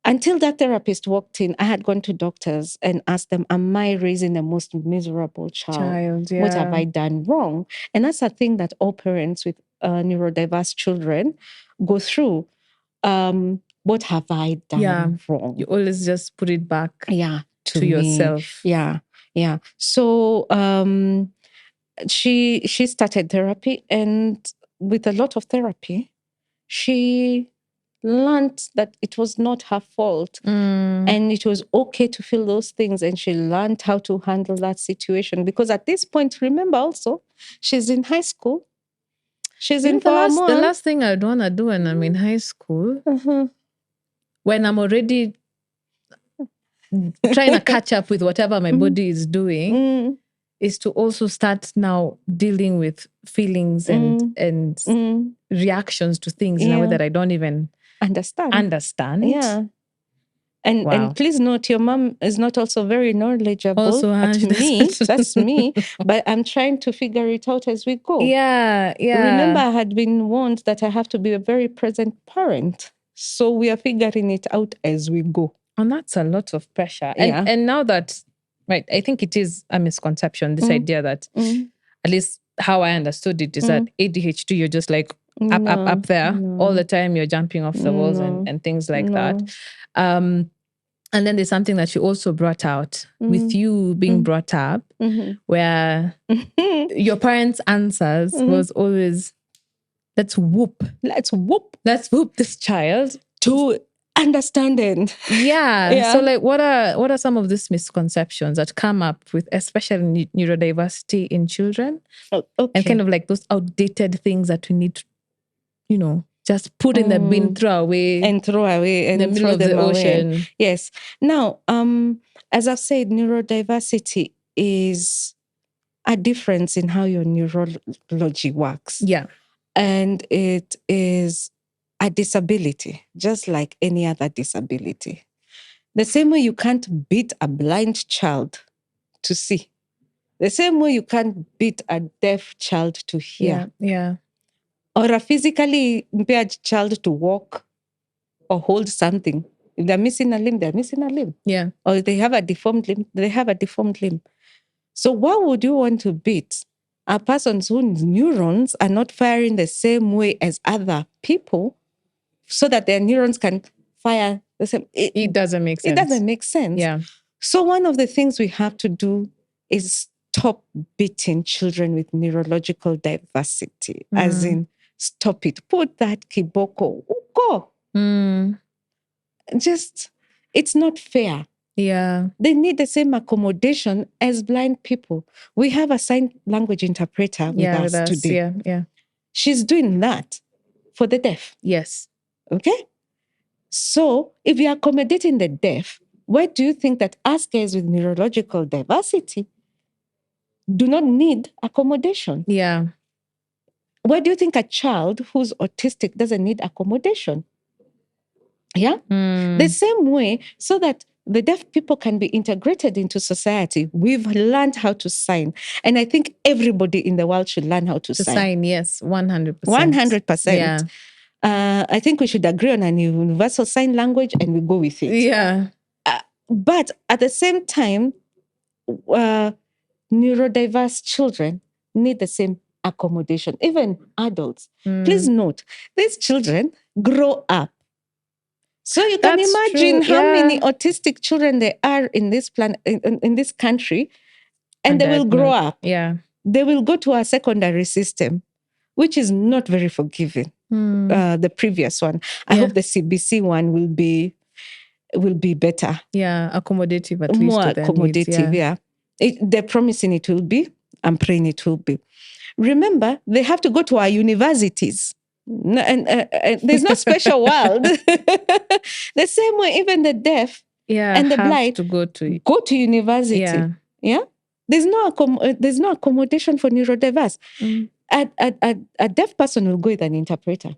Until that therapist walked in, I had gone to doctors and asked them, "Am I raising the most miserable child? What have I done wrong?" And that's a thing that all parents with neurodiverse children go through. What have I done wrong? You always just put it back to me. yourself. Yeah. So she started therapy, and with a lot of therapy, she learned that it was not her fault and it was okay to feel those things, and she learned how to handle that situation. Because at this point, remember also, she's in high school. She's in Form 1. The last thing I'd want to do when I'm in high school, when I'm already trying to catch up with whatever my body is doing, is to also start now dealing with feelings and reactions to things in a way that I don't even understand. Yeah. And please note, your mom is not also very knowledgeable Also, at me. That's me. But I'm trying to figure it out as we go. Yeah. Remember, I had been warned that I have to be a very present parent. So we are figuring it out as we go. And that's a lot of pressure. And now that, right, I think it is a misconception, this idea that, at least how I understood it, is that ADHD, you're just like up there all the time. You're jumping off the walls and things like that. And then there's something that you also brought out with you being brought up, where your parents' answers was always, let's whoop this child to understanding. Yeah. So like, what are some of these misconceptions that come up with especially neurodiversity in children? And kind of like those outdated things that we need to, just put in the bin, throw away in the middle of the ocean. Yes. Now, as I've said, neurodiversity is a difference in how your neurology works. Yeah. And it is a disability, just like any other disability. The same way you can't beat a blind child to see. The same way you can't beat a deaf child to hear. Yeah. Or a physically impaired child to walk or hold something. If they're missing a limb, they're missing a limb. Yeah. Or if they have a deformed limb, they have a deformed limb. So what would you want to beat? A person whose neurons are not firing the same way as other people so that their neurons can fire the same. It doesn't make sense. It doesn't make sense. Yeah. So one of the things we have to do is stop beating children with neurological diversity, as in, stop it. Put that kiboko. Go. Just, it's not fair. Yeah. They need the same accommodation as blind people. We have a sign language interpreter with us today. Yeah. She's doing that for the deaf. Yes. Okay? So if you're accommodating the deaf, why do you think that us guys with neurological diversity do not need accommodation? Yeah. Why do you think a child who's autistic doesn't need accommodation? Yeah? The same way, so that the deaf people can be integrated into society, we've learned how to sign. And I think everybody in the world should learn how to sign. Yes, 100%. 100%. Yeah. I think we should agree on a universal sign language and we go with it. Yeah. But at the same time, neurodiverse children need the same accommodation, even adults. Please note, these children grow up. So you can imagine how many autistic children there are in this in this country, and they will grow up. Yeah. They will go to our secondary system, which is not very forgiving. The previous one. I hope the CBC one will be better. Yeah, accommodative at least. More accommodative, yeah. They're promising it will be. I'm praying it will be. Remember, they have to go to our universities. And there's no special world. The same way, even the deaf and the blind to go to university. Yeah. There's no accommodation for neurodiverse. A deaf person will go with an interpreter.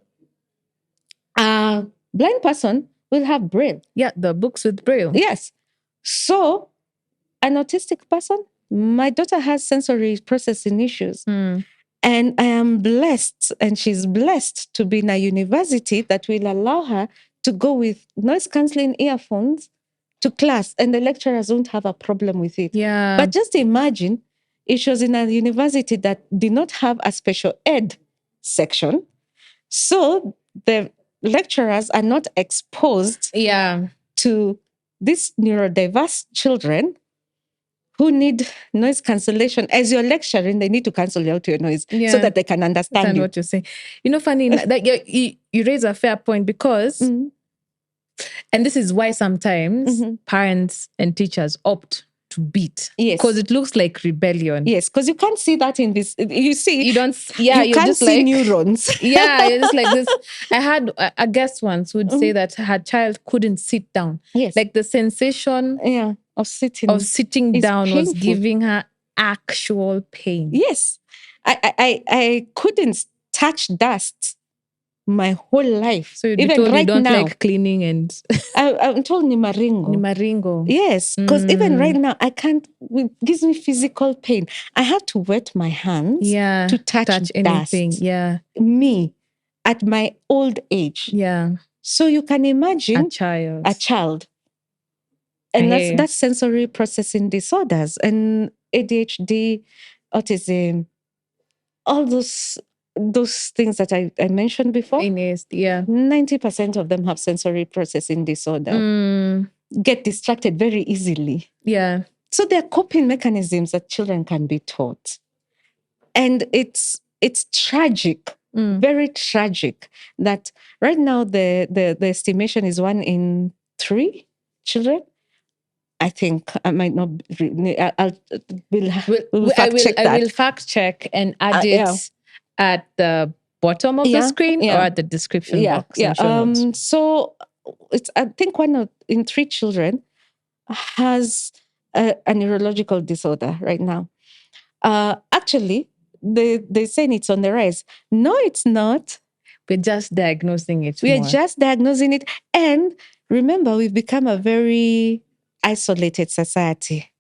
A blind person will have Braille. Yeah, the books with Braille. Yes. So, an autistic person, my daughter has sensory processing issues. And I am blessed, and she's blessed to be in a university that will allow her to go with noise cancelling earphones to class, and the lecturers won't have a problem with it. Yeah. But just imagine if she was in a university that did not have a special ed section, so the lecturers are not exposed to these neurodiverse children who need noise cancellation. As you're lecturing, they need to cancel out your noise so that they can understand you. What you're saying. Funny, that you raise a fair point because, and this is why sometimes parents and teachers opt to beat. Yes. Because it looks like rebellion. Yes, because you can't see that in this. You see, you don't. Yeah, you can't see neurons. Yeah, it's like this. I had a guest once who would say that her child couldn't sit down. Yes, like the sensation. of sitting down was giving her actual pain. Yes. I couldn't touch dust my whole life. So you'd be even told right you don't now, like cleaning and I'm told Nimaringo. Nimaringo. Yes, because even right now, I can't, it gives me physical pain. I have to wet my hands to touch anything. dust. Yeah. Me, at my old age. Yeah. So you can imagine A child. And that's sensory processing disorders and ADHD, autism, all those things that I mentioned before. 90% of them have sensory processing disorder. Get distracted very easily. Yeah. So there are coping mechanisms that children can be taught. And it's tragic, very tragic, that right now the estimation is 1 in 3 children. I think I might not. We'll fact check that. I will fact check and add it at the bottom of the screen or at the description box. Yeah. So it's, I think 1 in 3 children has a neurological disorder right now. Actually, they're saying it's on the rise. No, it's not. We're just diagnosing it. We are just diagnosing it. And remember, we've become a very isolated society.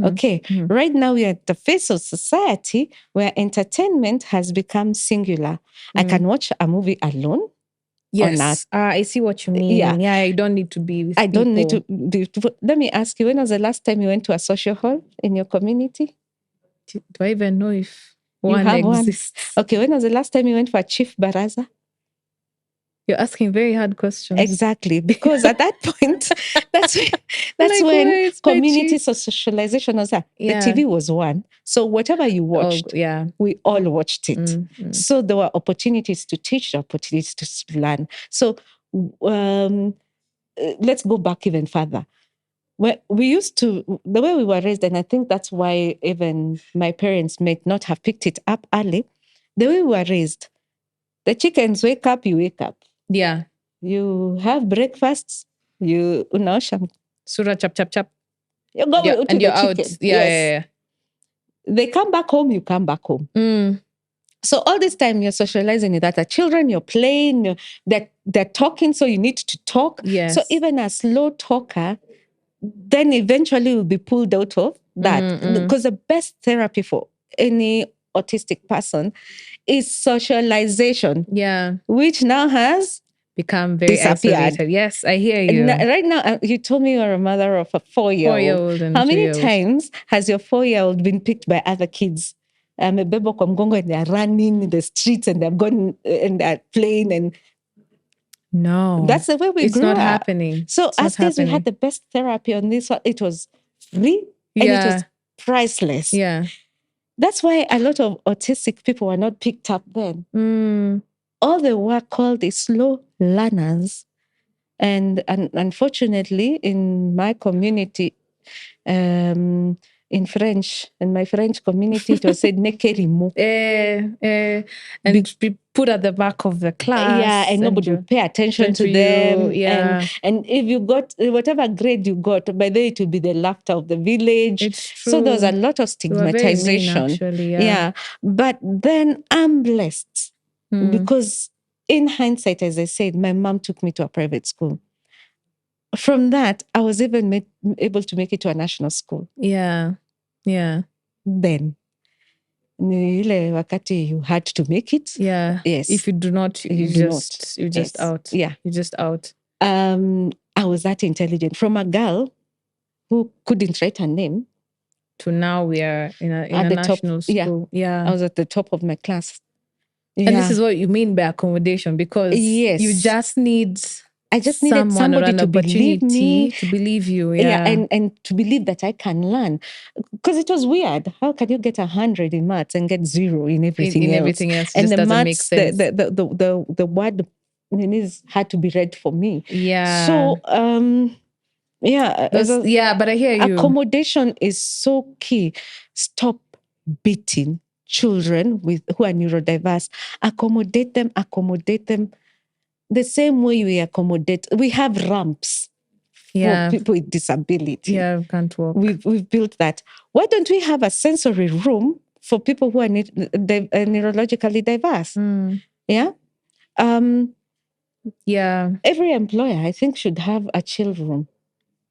Okay. Right now, we are at the face of society where entertainment has become singular. I can watch a movie alone. Yes. I see what you mean. Yeah, I don't need to be with people. Don't need to. Let me ask you, when was the last time you went to a social hall in your community? Do I even know if one exists? Okay, when was the last time you went for a chief baraza? You're asking very hard questions. Exactly, because at that point, that's when community socialization was there. The TV was one. So whatever you watched, we all watched it. So there were opportunities to teach, opportunities to learn. So let's go back even further. We used to, the way we were raised, and I think that's why even my parents may not have picked it up early, the way we were raised, the chickens wake up, you wake up. Yeah. You have breakfasts, you unaosha. Sura chap chap chap. You go to and the you're chicken. out. Yeah. They come back home, you come back home. So all this time you're socializing with other children, you're playing, they're talking, so you need to talk. Yes. So even a slow talker, then eventually will be pulled out of that. Because the best therapy for any autistic person is socialization. Yeah. Which now has become very isolated. Yes, I hear you. Right now, you told me you're a mother of a 4-year-old. And how many times has your 4-year-old been picked by other kids? And they're running in the streets and they're going and they're playing and no, that's the way we grew up. It's not happening. So as kids, we had the best therapy on this one. It was free and it was priceless. Yeah. That's why a lot of autistic people were not picked up then. All they were called is slow learners. And unfortunately, in my community, in French, in my French community, it was said "nekerimo." And be put at the back of the class. Yeah, and nobody would pay attention to them. Yeah. And if you got whatever grade you got, by then it would be the laughter of the village. It's true. So there was a lot of stigmatization. Mean, actually, yeah. But then I'm blessed because in hindsight, as I said, my mom took me to a private school. From that, I was even able to make it to a national school. Yeah. Then, wakati you had to make it. Yeah. Yes. If you do not, you're just out. Yeah. You're just out. I was that intelligent. From a girl who couldn't write her name to now we are in a national school. Yeah. I was at the top of my class. And this is what you mean by accommodation, because you just need... I just needed somebody to believe me. To believe you, and to believe that I can learn. Because it was weird. How can you get 100 in maths and get 0 in everything else? Everything else and just the doesn't maths, make sense. The word had to be read for me. Yeah. So, but I hear you. Accommodation is so key. Stop beating children who are neurodiverse. Accommodate them. The same way we accommodate, we have ramps Yeah. people with disability. Yeah, can't walk. We've built that. Why don't we have a sensory room for people who are neurologically diverse? Yeah. Yeah. Every employer, I think, should have a chill room.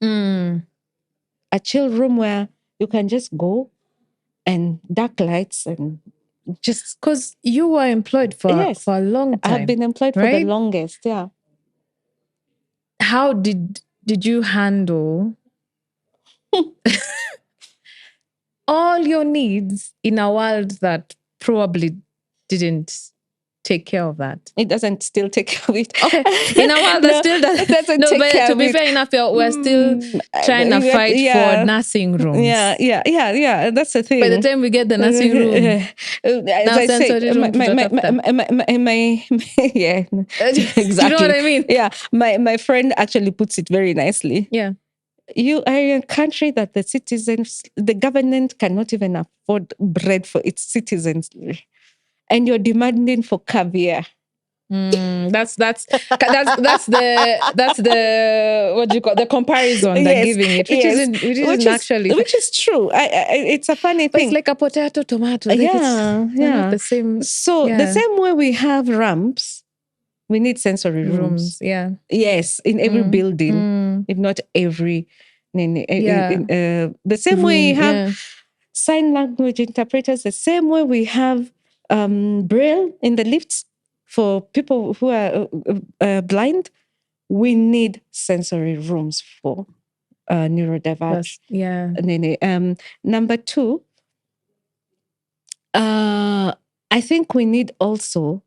A chill room where you can just go and dark lights and just... Because you were employed for a long time. I've been employed for the longest, yeah. How did you handle all your needs in a world that probably didn't take care of that? It doesn't still take care of it. Okay. In a world that still doesn't take care of it. To be fair enough, we're still trying to fight for nursing rooms. Yeah. That's the thing. By the time we get the nursing room, as I said, yeah, exactly. You know what I mean? Yeah. My friend actually puts it very nicely. Yeah. You are in a country that the government cannot even afford bread for its citizens, and you're demanding for caviar. That's the what do you call the comparison they're giving it, which is true. It's a funny thing. It's like a potato, tomato. Yeah. Not the same. So the same way we have ramps, we need sensory rooms. Yeah. Yes, in every building, if not every. The same way we have sign language interpreters. The same way we have braille in the lifts for people who are blind. We need sensory rooms for neurodivergent. Yeah. Number two, I think we need also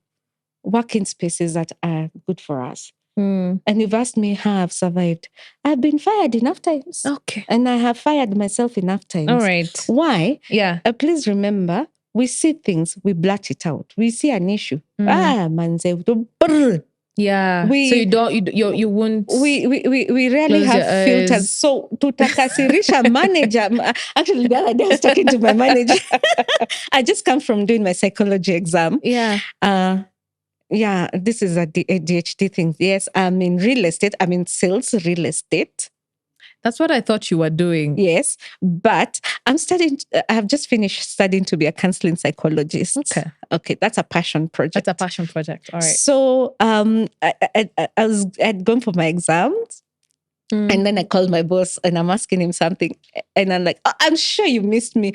working spaces that are good for us. And you've asked me how I've survived. I've been fired enough times. Okay. And I have fired myself enough times. All right. Why? Yeah. Please remember, we see things, we blurt it out. We see an issue. Yeah. So you won't. We rarely have filters. So to takasirisha manager. Actually, the other day I was talking to my manager. I just come from doing my psychology exam. Yeah. Yeah, this is a ADHD thing. Yes, I'm in real estate. I'm in sales real estate. That's what I thought you were doing. Yes, but I have just finished studying to be a counseling psychologist. Okay, that's a passion project. All right. So I'd gone for my exams. And then I called my boss and I'm asking him something. And I'm like, I'm sure you missed me.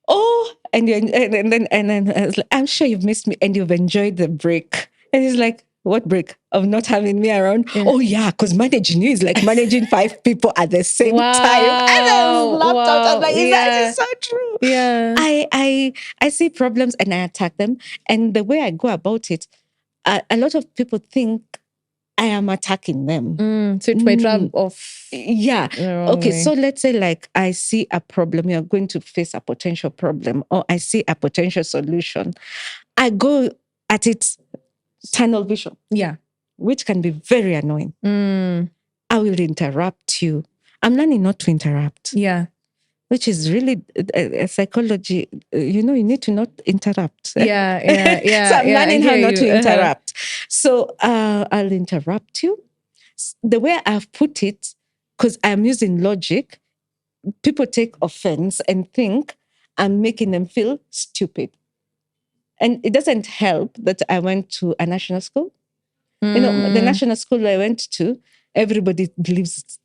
Oh, and then I was like, I'm sure you've missed me and you've enjoyed the break. And he's like, what break? Of not having me around? Yeah. Oh, yeah, because managing you is like managing 5 people at the same time. And I was laughed out. I'm like, that is so true. Yeah. I see problems and I attack them. And the way I go about it, a lot of people think I am attacking them. So it might rub off. Yeah. Okay, so let's say like I see a problem. You're going to face a potential problem or I see a potential solution. I go at it tunnel vision. Yeah. Which can be very annoying. I will interrupt you. I'm learning not to interrupt. Yeah. Which is really psychology. You need to not interrupt. Yeah. So I'm learning how not to interrupt. So I'll interrupt you. The way I've put it, because I'm using logic, people take offense and think I'm making them feel stupid. And it doesn't help that I went to a national school. The national school I went to, everybody believes.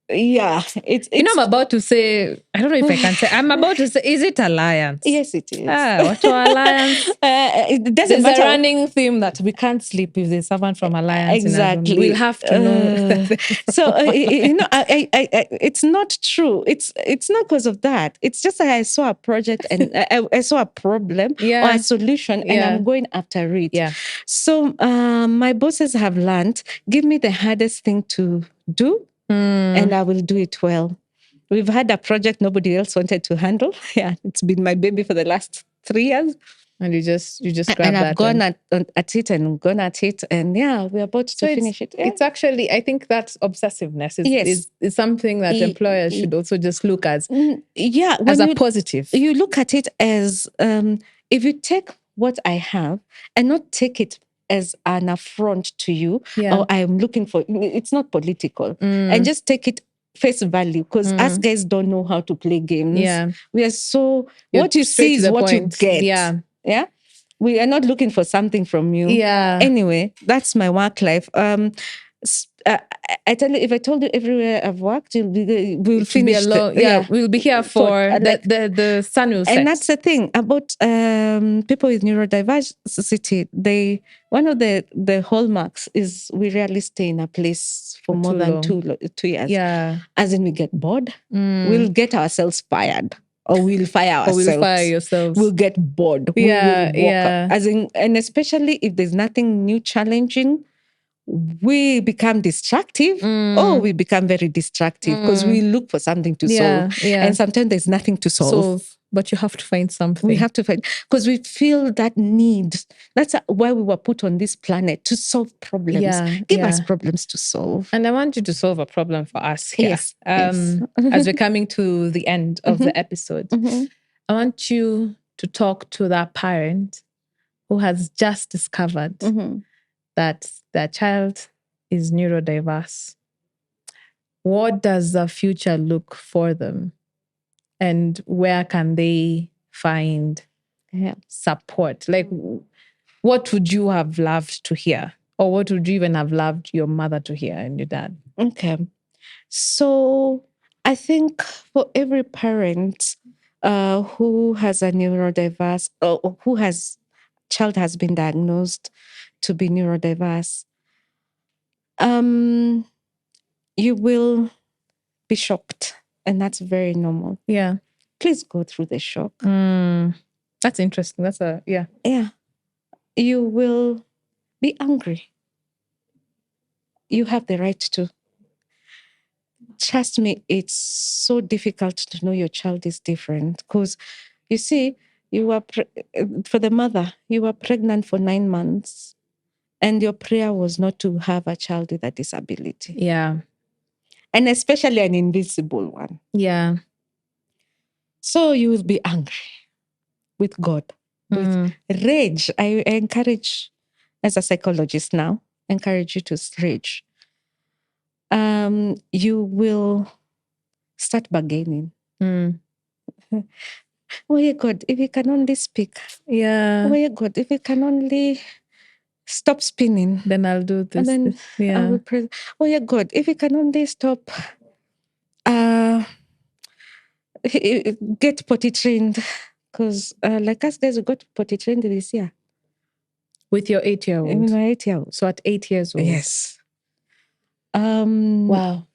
Yeah. I'm about to say, I don't know if I can say, I'm about to say, is it alliance? Yes, it is. What alliance? It doesn't matter. There's a running theme that we can't sleep if there's someone from alliance. Exactly. We'll have to know. So, it's not true. It's not because of that. It's just that I saw a project and I saw a problem or a solution and I'm going after it. Yeah. So, my bosses have learned, give me the hardest thing to do. And I will do it well. We've had a project nobody else wanted to handle. Yeah, it's been my baby for the last 3 years. And you just grabbed and that. I've gone at it and we're about to finish it. Yeah. It's actually, I think that obsessiveness is something that employers should also just look as a positive. You look at it as if you take what I have and not take it as an affront to you, Yeah. or I'm looking for, it's not political. And just take it face value, because us guys don't know how to play games. Yeah. We are so, You're what you straight see to is the what you point. get. Yeah. Yeah. We are not looking for something from you. Yeah. Anyway, that's my work life. I tell you, if I told you everywhere I've worked, we'll finish. We'll be here for like, the sun will set. and that's the thing about people with neurodiversity. One of the hallmarks is we rarely stay in a place for more than 2 years. Yeah. As in, we get bored. We'll get ourselves fired. Or we'll fire ourselves. Or we'll fire yourselves. We'll get bored. Yeah, we will walk up. As in, and especially if there's nothing new challenging, we become destructive. We become very destructive because we look for something to solve. Yeah. And sometimes there's nothing to solve. But you have to find something. We have to find, because we feel that need. That's why we were put on this planet, to solve problems. Give us problems to solve. And I want you to solve a problem for us here. Yes. As we're coming to the end of the episode, I want you to talk to that parent who has just discovered that their child is neurodiverse. What does the future look for them? And where can they find support? Like, what would you have loved to hear? Or what would you even have loved your mother to hear and your dad? Okay. So I think for every parent who has a neurodiverse, or child has been diagnosed to be neurodiverse, you will be shocked. And that's very normal. Yeah. Please go through the shock. That's interesting. Yeah. You will be angry. You have the right to. Trust me, it's so difficult to know your child is different, because you see, for the mother, you were pregnant for 9 months and your prayer was not to have a child with a disability. Yeah. And especially an invisible one. Yeah. So you will be angry with God, with rage. I encourage, as a psychologist now, encourage you to rage. You will start bargaining. Oh, yeah, God, if you can only speak. Yeah. Oh, yeah, God, if you can only stop spinning. Then I'll do this. And then I will pray. Oh, yeah, God, if you can only stop, get potty trained. Because like us guys, we got potty trained this year. With your 8-year-old? In my 8-year-old. So at 8 years old? Yes. Wow.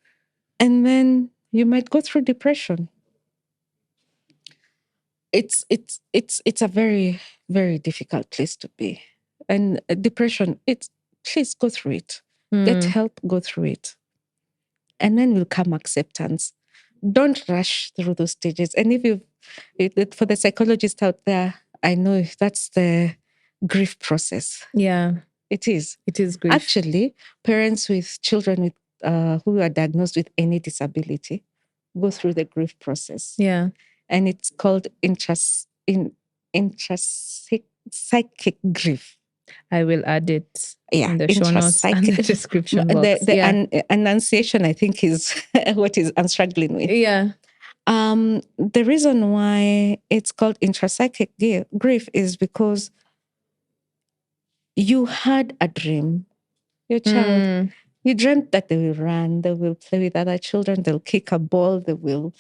And then you might go through depression. It's a very, very difficult place to be. And depression, please go through it. Get help, go through it. And then will come acceptance. Don't rush through those stages. And for the psychologists out there, I know that's the grief process. Yeah. It is. It is grief. Actually, parents with children with who are diagnosed with any disability go through the grief process. Yeah. And it's called intrapsychic grief. I will add it in the show notes and the description box. The enunciation, I think, is what I'm struggling with. Yeah. The reason why it's called intrapsychic grief is because you had a dream. Your child, you dreamt that they will run, they will play with other children, they'll kick a ball, they will,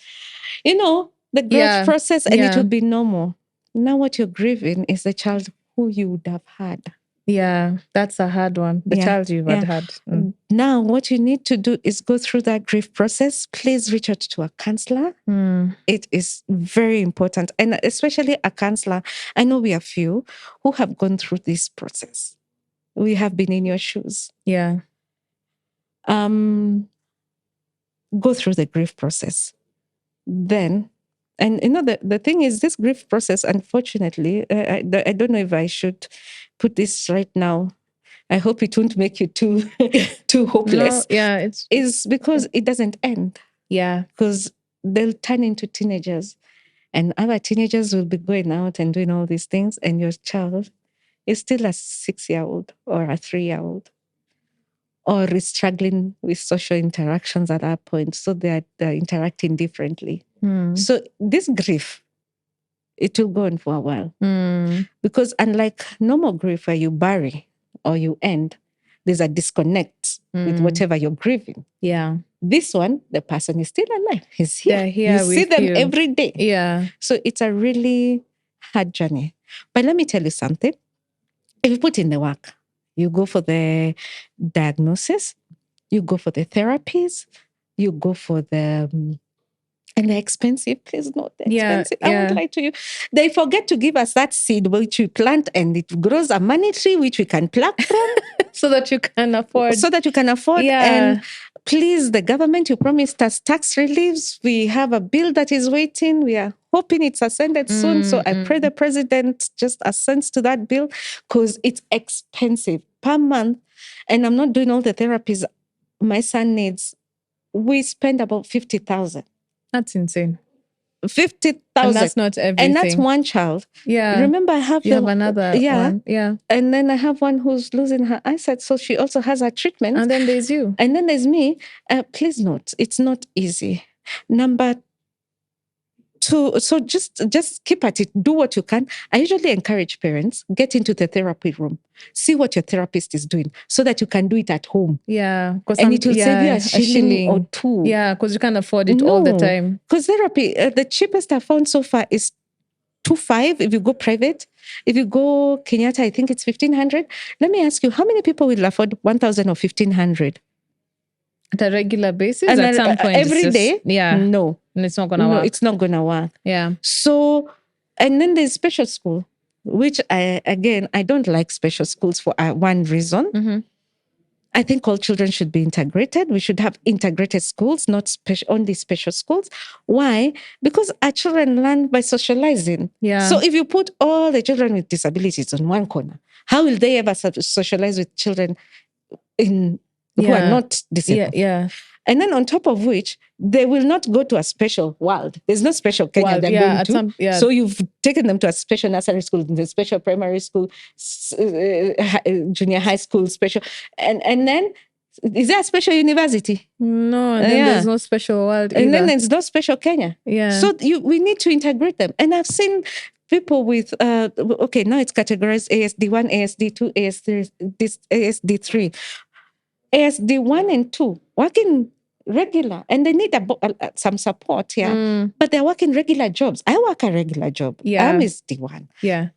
the growth process, and it will be normal. Now what you're grieving is the child who you would have had. Yeah, that's a hard one. The child you would have had. Now what you need to do is go through that grief process. Please reach out to a counselor. It is very important. And especially a counselor. I know we are few who have gone through this process. We have been in your shoes. Yeah. Go through the grief process. Then, and the thing is, this grief process, unfortunately, I don't know if I should put this right now. I hope it won't make you too hopeless. No, yeah, it's because it doesn't end. Yeah. Because they'll turn into teenagers, and other teenagers will be going out and doing all these things, and your child is still a 6-year-old or a 3-year-old, or is struggling with social interactions at that point. So they're interacting differently. So this grief, it will go on for a while. Because unlike normal grief where you bury or you end, there's a disconnect with whatever you're grieving. Yeah. This one, the person is still alive. He's here. They're here You see with them you. every day. Yeah. So it's a really hard journey. But let me tell you something. If you put in the work, you go for the diagnosis, you go for the therapies, you go for the... and they're expensive. Please note, they're expensive. I won't lie to you. They forget to give us that seed which we plant and it grows a money tree which we can pluck from. So that you can afford. Yeah. And please, the government, you promised us tax reliefs. We have a bill that is waiting. We are hoping it's ascended soon. So I pray the president just assents to that bill because it's expensive per month. And I'm not doing all the therapies my son needs. We spend about 50,000. That's insane. 50,000. And that's not everything. And that's one child. Yeah. Remember, I have another one. Yeah. And then I have one who's losing her eyesight. So she also has her treatment. And then there's you. And then there's me. Please note, it's not easy. Number two, so just keep at it. Do what you can. I usually encourage parents, get into the therapy room. See what your therapist is doing so that you can do it at home. Yeah. And it will save you a shilling or two. Yeah, because you can't afford it all the time. Because therapy, the cheapest I've found so far is 2,500 if you go private. If you go Kenyatta, I think it's 1,500. Let me ask you, how many people will afford 1,000 or 1,500? At a regular basis? And at some point? Every day? Yeah. No. And it's not going to work. No, it's not going to work. Yeah. So, and then there's special school, which I don't like special schools for one reason. I think all children should be integrated. We should have integrated schools, not only special schools. Why? Because our children learn by socializing. Yeah. So if you put all the children with disabilities on one corner, how will they ever socialize with children who are not disabled? Yeah. And then on top of which, they will not go to a special world. There's no special Kenya they're going to. So you've taken them to a special nursery school, the special primary school, junior high school, special. And then, is there a special university? No, and then there's no special world either. And then there's no special Kenya. Yeah. So we need to integrate them. And I've seen people with, now it's categorized ASD1, ASD2, ASD3. ASD1 and 2 working regular, and they need some support here, but they're working regular jobs. I work a regular job. Yeah. I'm ASD1. Yeah.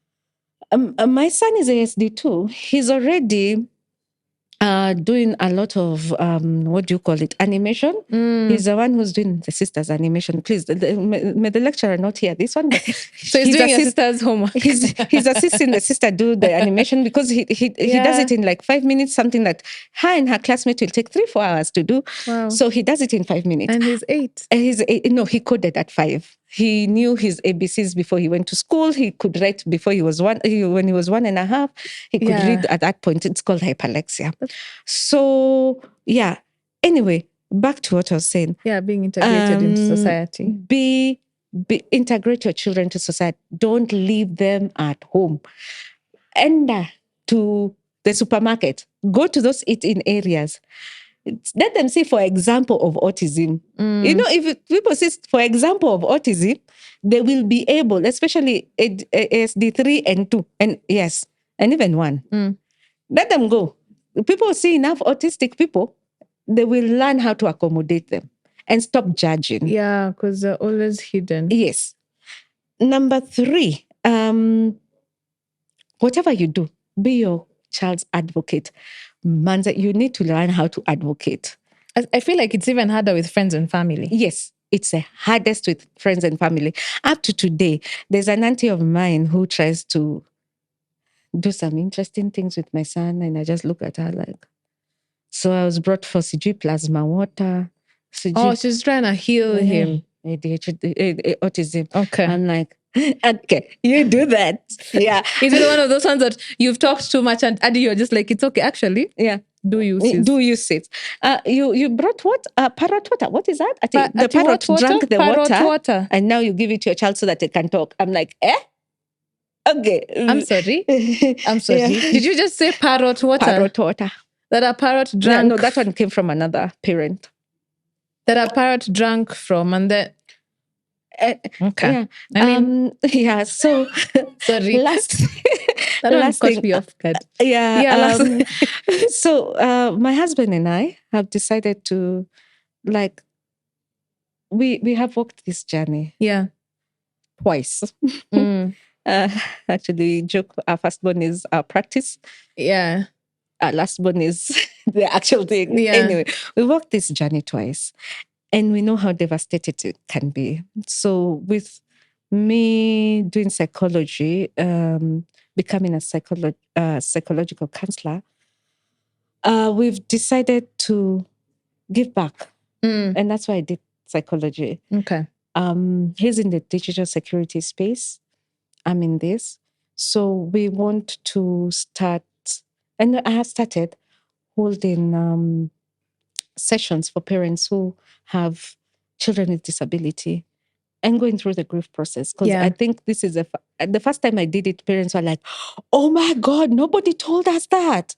My son is ASD2. He's already doing a lot of, animation. He's the one who's doing the sister's animation. Please, may the lecturer not hear this one. But so he's doing your sister's homework. He's assisting the sister do the animation because he does it in like 5 minutes, something that her and her classmate will take 3-4 hours to do. Wow. So he does it in 5 minutes. And he's 8. And he coded at 5. He knew his ABCs before he went to school. He could write before he was 1. When he was 1.5, he could read at that point. It's called hyperlexia. So, yeah. Anyway, back to what I was saying. Yeah, being integrated into society. Integrate your children to society. Don't leave them at home. Enter to the supermarket. Go to those eat-in areas. Let them see, for example, of autism. If people see, for example, of autism, they will be able, especially ASD3 and 2, and yes, and even 1. Let them go. People see enough autistic people, they will learn how to accommodate them and stop judging. Yeah, because they're always hidden. Yes. Number 3, whatever you do, be your child's advocate. Manza, you need to learn how to advocate. I feel like it's even harder with friends and family. Yes, it's the hardest with friends and family. Up to today, there's an auntie of mine who tries to do some interesting things with my son, and I just look at her like, so I was brought for CG plasma water. She's trying to heal him. ADHD, autism. Okay. I'm like, okay, you do that. Yeah. Is it one of those ones that you've talked too much and Adi, you're just like, it's okay. Actually, yeah. Do you sit? You brought what? Parrot water. What is that? The parrot drank the water, and now you give it to your child so that they can talk. I'm like, Okay. I'm sorry. I'm sorry. Yeah. Did you just say parrot water? Parrot water. That a parrot Yeah, drank. no, that one came from another parent. That a parrot drank from, and then. Okay. Yeah. I mean, yeah. So sorry. last That one last caught thing. me off guard. Yeah. Yeah. Last. So my husband and I have decided to, like, we have walked this journey Yeah. twice. Mm. Actually, joke. Our firstborn is our practice. Yeah. Our lastborn is the actual thing. Yeah. Anyway, we walked this journey twice, and we know how devastating it can be. So with me doing psychology, becoming a psychological counselor, we've decided to give back. And that's why I did psychology. Okay. He's in the digital security space. I'm in this. So we want to start, and I have started holding sessions for parents who have children with disability and going through the grief process. Because I think this is the first time I did it, parents were like, oh my God, nobody told us that.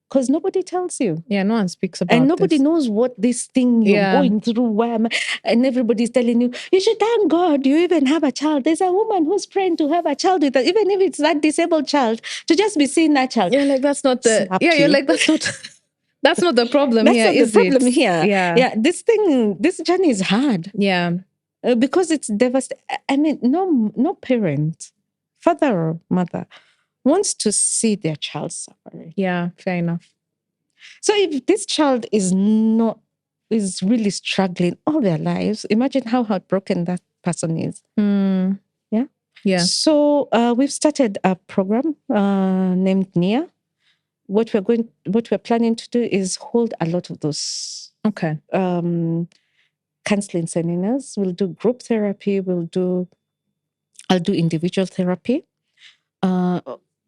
Because nobody tells you. Yeah, no one speaks about it. And nobody knows what this thing you're going through. And everybody's telling you, you should thank God you even have a child. There's a woman who's praying to have a child with her, even if it's that disabled child, to just be seeing that child. You're like, that's not the... Slap Yeah, you're you. like, that's not the problem That's here, not is the problem it? here. Yeah. This journey is hard. Yeah. Because it's devastating. I mean, no parent, father or mother, wants to see their child suffering. Yeah, fair enough. So if this child is really struggling all their lives, imagine how heartbroken that person is. Yeah. Yeah. So we've started a program named NIA. What we're planning to do is hold a lot of those. Okay. Counseling seminars. We'll do group therapy. I'll do individual therapy.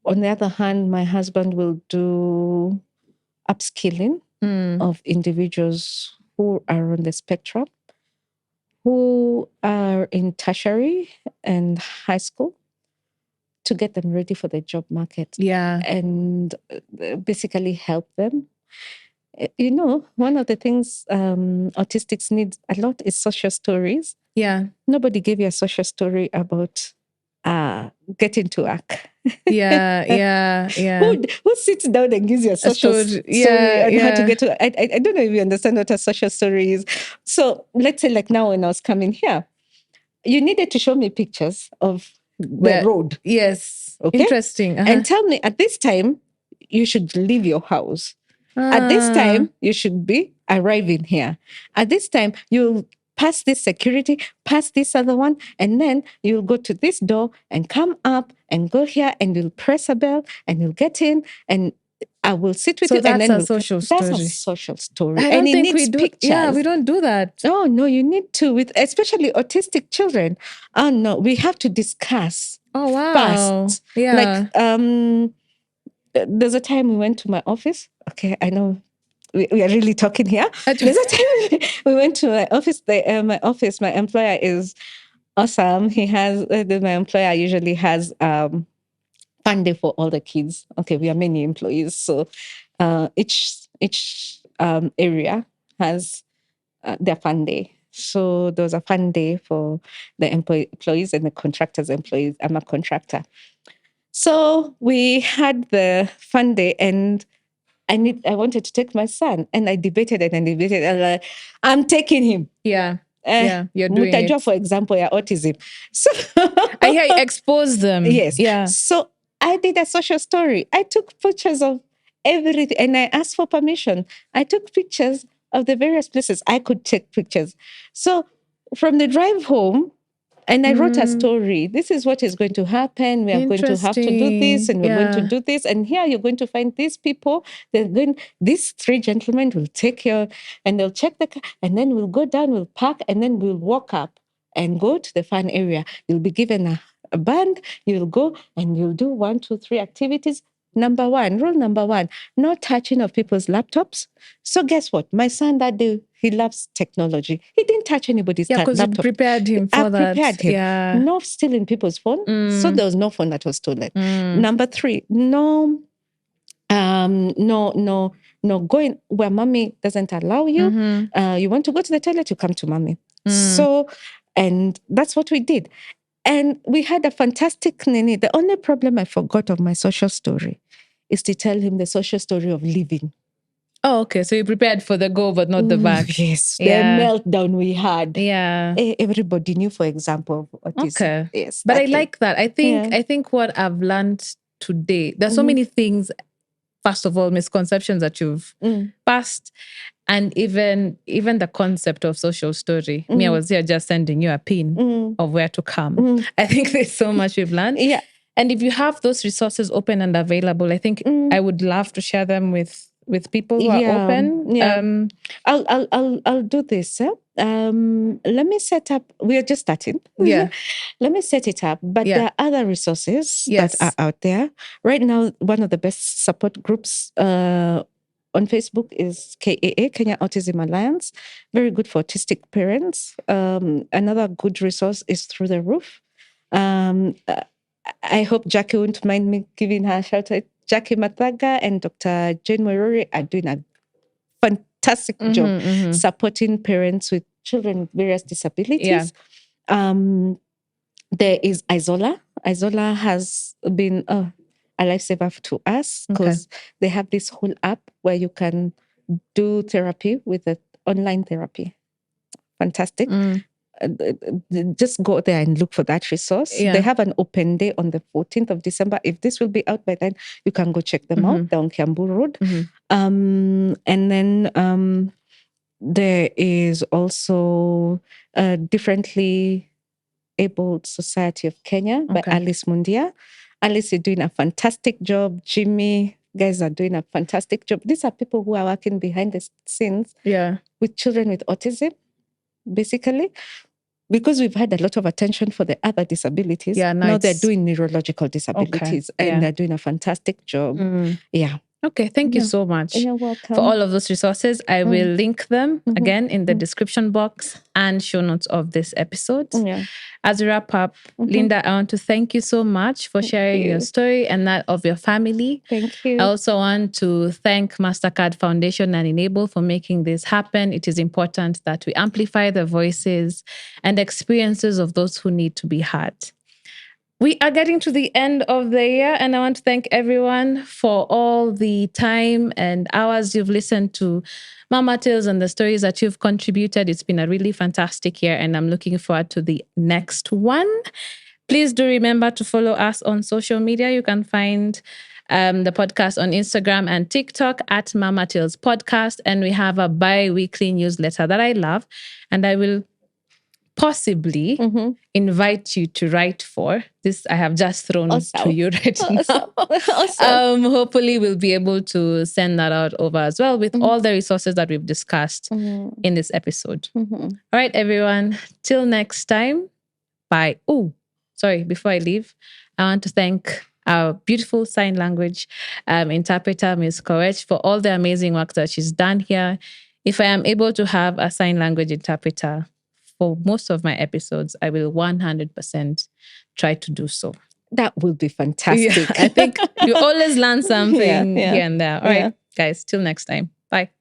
On the other hand, my husband will do upskilling of individuals who are on the spectrum, who are in tertiary and high school, to get them ready for the job market. Yeah. And basically help them. You know, one of the things autistics need a lot is social stories. Yeah. Nobody gave you a social story about getting to work. Yeah. Who sits down and gives you a social story on how to get to work? I don't know if you understand what a social story is. So let's say, like now when I was coming here, you needed to show me pictures of the road. Yes. Okay? Interesting. And tell me, at this time, you should leave your house. At this time, you should be arriving here. At this time, you'll pass this security, pass this other one, and then you'll go to this door and come up and go here, and you'll press a bell and you'll get in, and I will sit with you. That's and then a social story. That's a social story. I don't think we do. Pictures. Yeah, we don't do that. Oh no, you need to, with especially autistic children. Oh no, we have to discuss. Oh wow. Fast. Yeah. Like there's a time we went to my office. Okay, I know we are really talking here. There's a time we went to my office. My employer is awesome. He has, my employer usually has fun day for all the kids. Okay, we are many employees. So each area has their fun day. So there was a fun day for the employees and the contractors' employees. I'm a contractor. So we had the fun day, and I wanted to take my son, and I debated. I'm taking him. Yeah. You're doing Mutajwa, it. for example, your autism. So I hear you expose them. Yes. Yeah. So I did a social story. I took pictures of everything, and I asked for permission. I took pictures of the various places I could take pictures. So from the drive home, and I wrote a story. This is what is going to happen. We are going to have to do this, and we're going to do this. And here you're going to find these people. These three gentlemen will take you, and they'll check the car, and then we'll go down, we'll park, and then we'll walk up and go to the fun area. You'll be given a band. You'll go and you'll do 1, 2, 3 activities. Rule number one, no touching of people's laptops. So guess what? My son that day, he loves technology. He didn't touch anybody's because you laptop. prepared him for that. Prepared him. Yeah. No stealing people's phone. So there was no phone that was stolen. Number three, no going where mommy doesn't allow you. You want to go to the toilet, you come to mommy. So, and that's what we did. And we had a fantastic Nini. The only problem I forgot of my social story is to tell him the social story of living. Oh, okay. So you prepared for the go, but not the back. Yes. The meltdown we had. Yeah. Everybody knew, for example, autism. Okay. Yes. But I like that. I think what I've learned today, there's so many things, first of all, misconceptions that you've passed. And even the concept of social story. Me, I was here just sending you a pin of where to come. I think there's so much we've learned. Yeah. And if you have those resources open and available, I think I would love to share them with people who are open. Yeah. I'll do this. Let me set up. We are just starting. Yeah. Let me set it up. But there are other resources that are out there. Right now, one of the best support groups on Facebook is KAA, Kenya Autism Alliance. Very good for autistic parents. Another good resource is Through the Roof. I hope Jackie won't mind me giving her a shout out. Jackie Mathaga and Dr. Jane Morori are doing a fantastic job supporting parents with children with various disabilities. Yeah. There is Isola. Isola has been a lifesaver to us because they have this whole app where you can do therapy with the online therapy. Fantastic. Just go there and look for that resource. Yeah. They have an open day on the 14th of December. If this will be out by then, you can go check them out. They're on Kiambu Road. And then there is also Differently Abled Society of Kenya by Alice Mundia. Alice is doing a fantastic job. Jimmy, guys are doing a fantastic job. These are people who are working behind the scenes with children with autism, basically. Because we've had a lot of attention for the other disabilities. Now they're doing neurological disabilities and they're doing a fantastic job. Yeah. Okay, thank you so much. You're welcome. For all of those resources. I will link them again in the description box and show notes of this episode. Yeah. As we wrap up, Linda, I want to thank you so much for sharing your story and that of your family. Thank you. I also want to thank MasterCard Foundation and Enable for making this happen. It is important that we amplify the voices and experiences of those who need to be heard. We are getting to the end of the year, and I want to thank everyone for all the time and hours you've listened to Mama Tales and the stories that you've contributed. It's been a really fantastic year, and I'm looking forward to the next one. Please do remember to follow us on social media. You can find the podcast on Instagram and TikTok at Mama Tales Podcast, and we have a bi-weekly newsletter that I love, and I will possibly invite you to write for this. I have just thrown to you right now. Hopefully we'll be able to send that out over as well with all the resources that we've discussed in this episode. All right, everyone. Till next time. Bye. Oh, sorry. Before I leave, I want to thank our beautiful sign language interpreter, Ms. Korech, for all the amazing work that she's done here. If I am able to have a sign language interpreter for most of my episodes, I will 100% try to do so. That will be fantastic. Yeah, I think you always learn something here and there. All right, guys, till next time. Bye.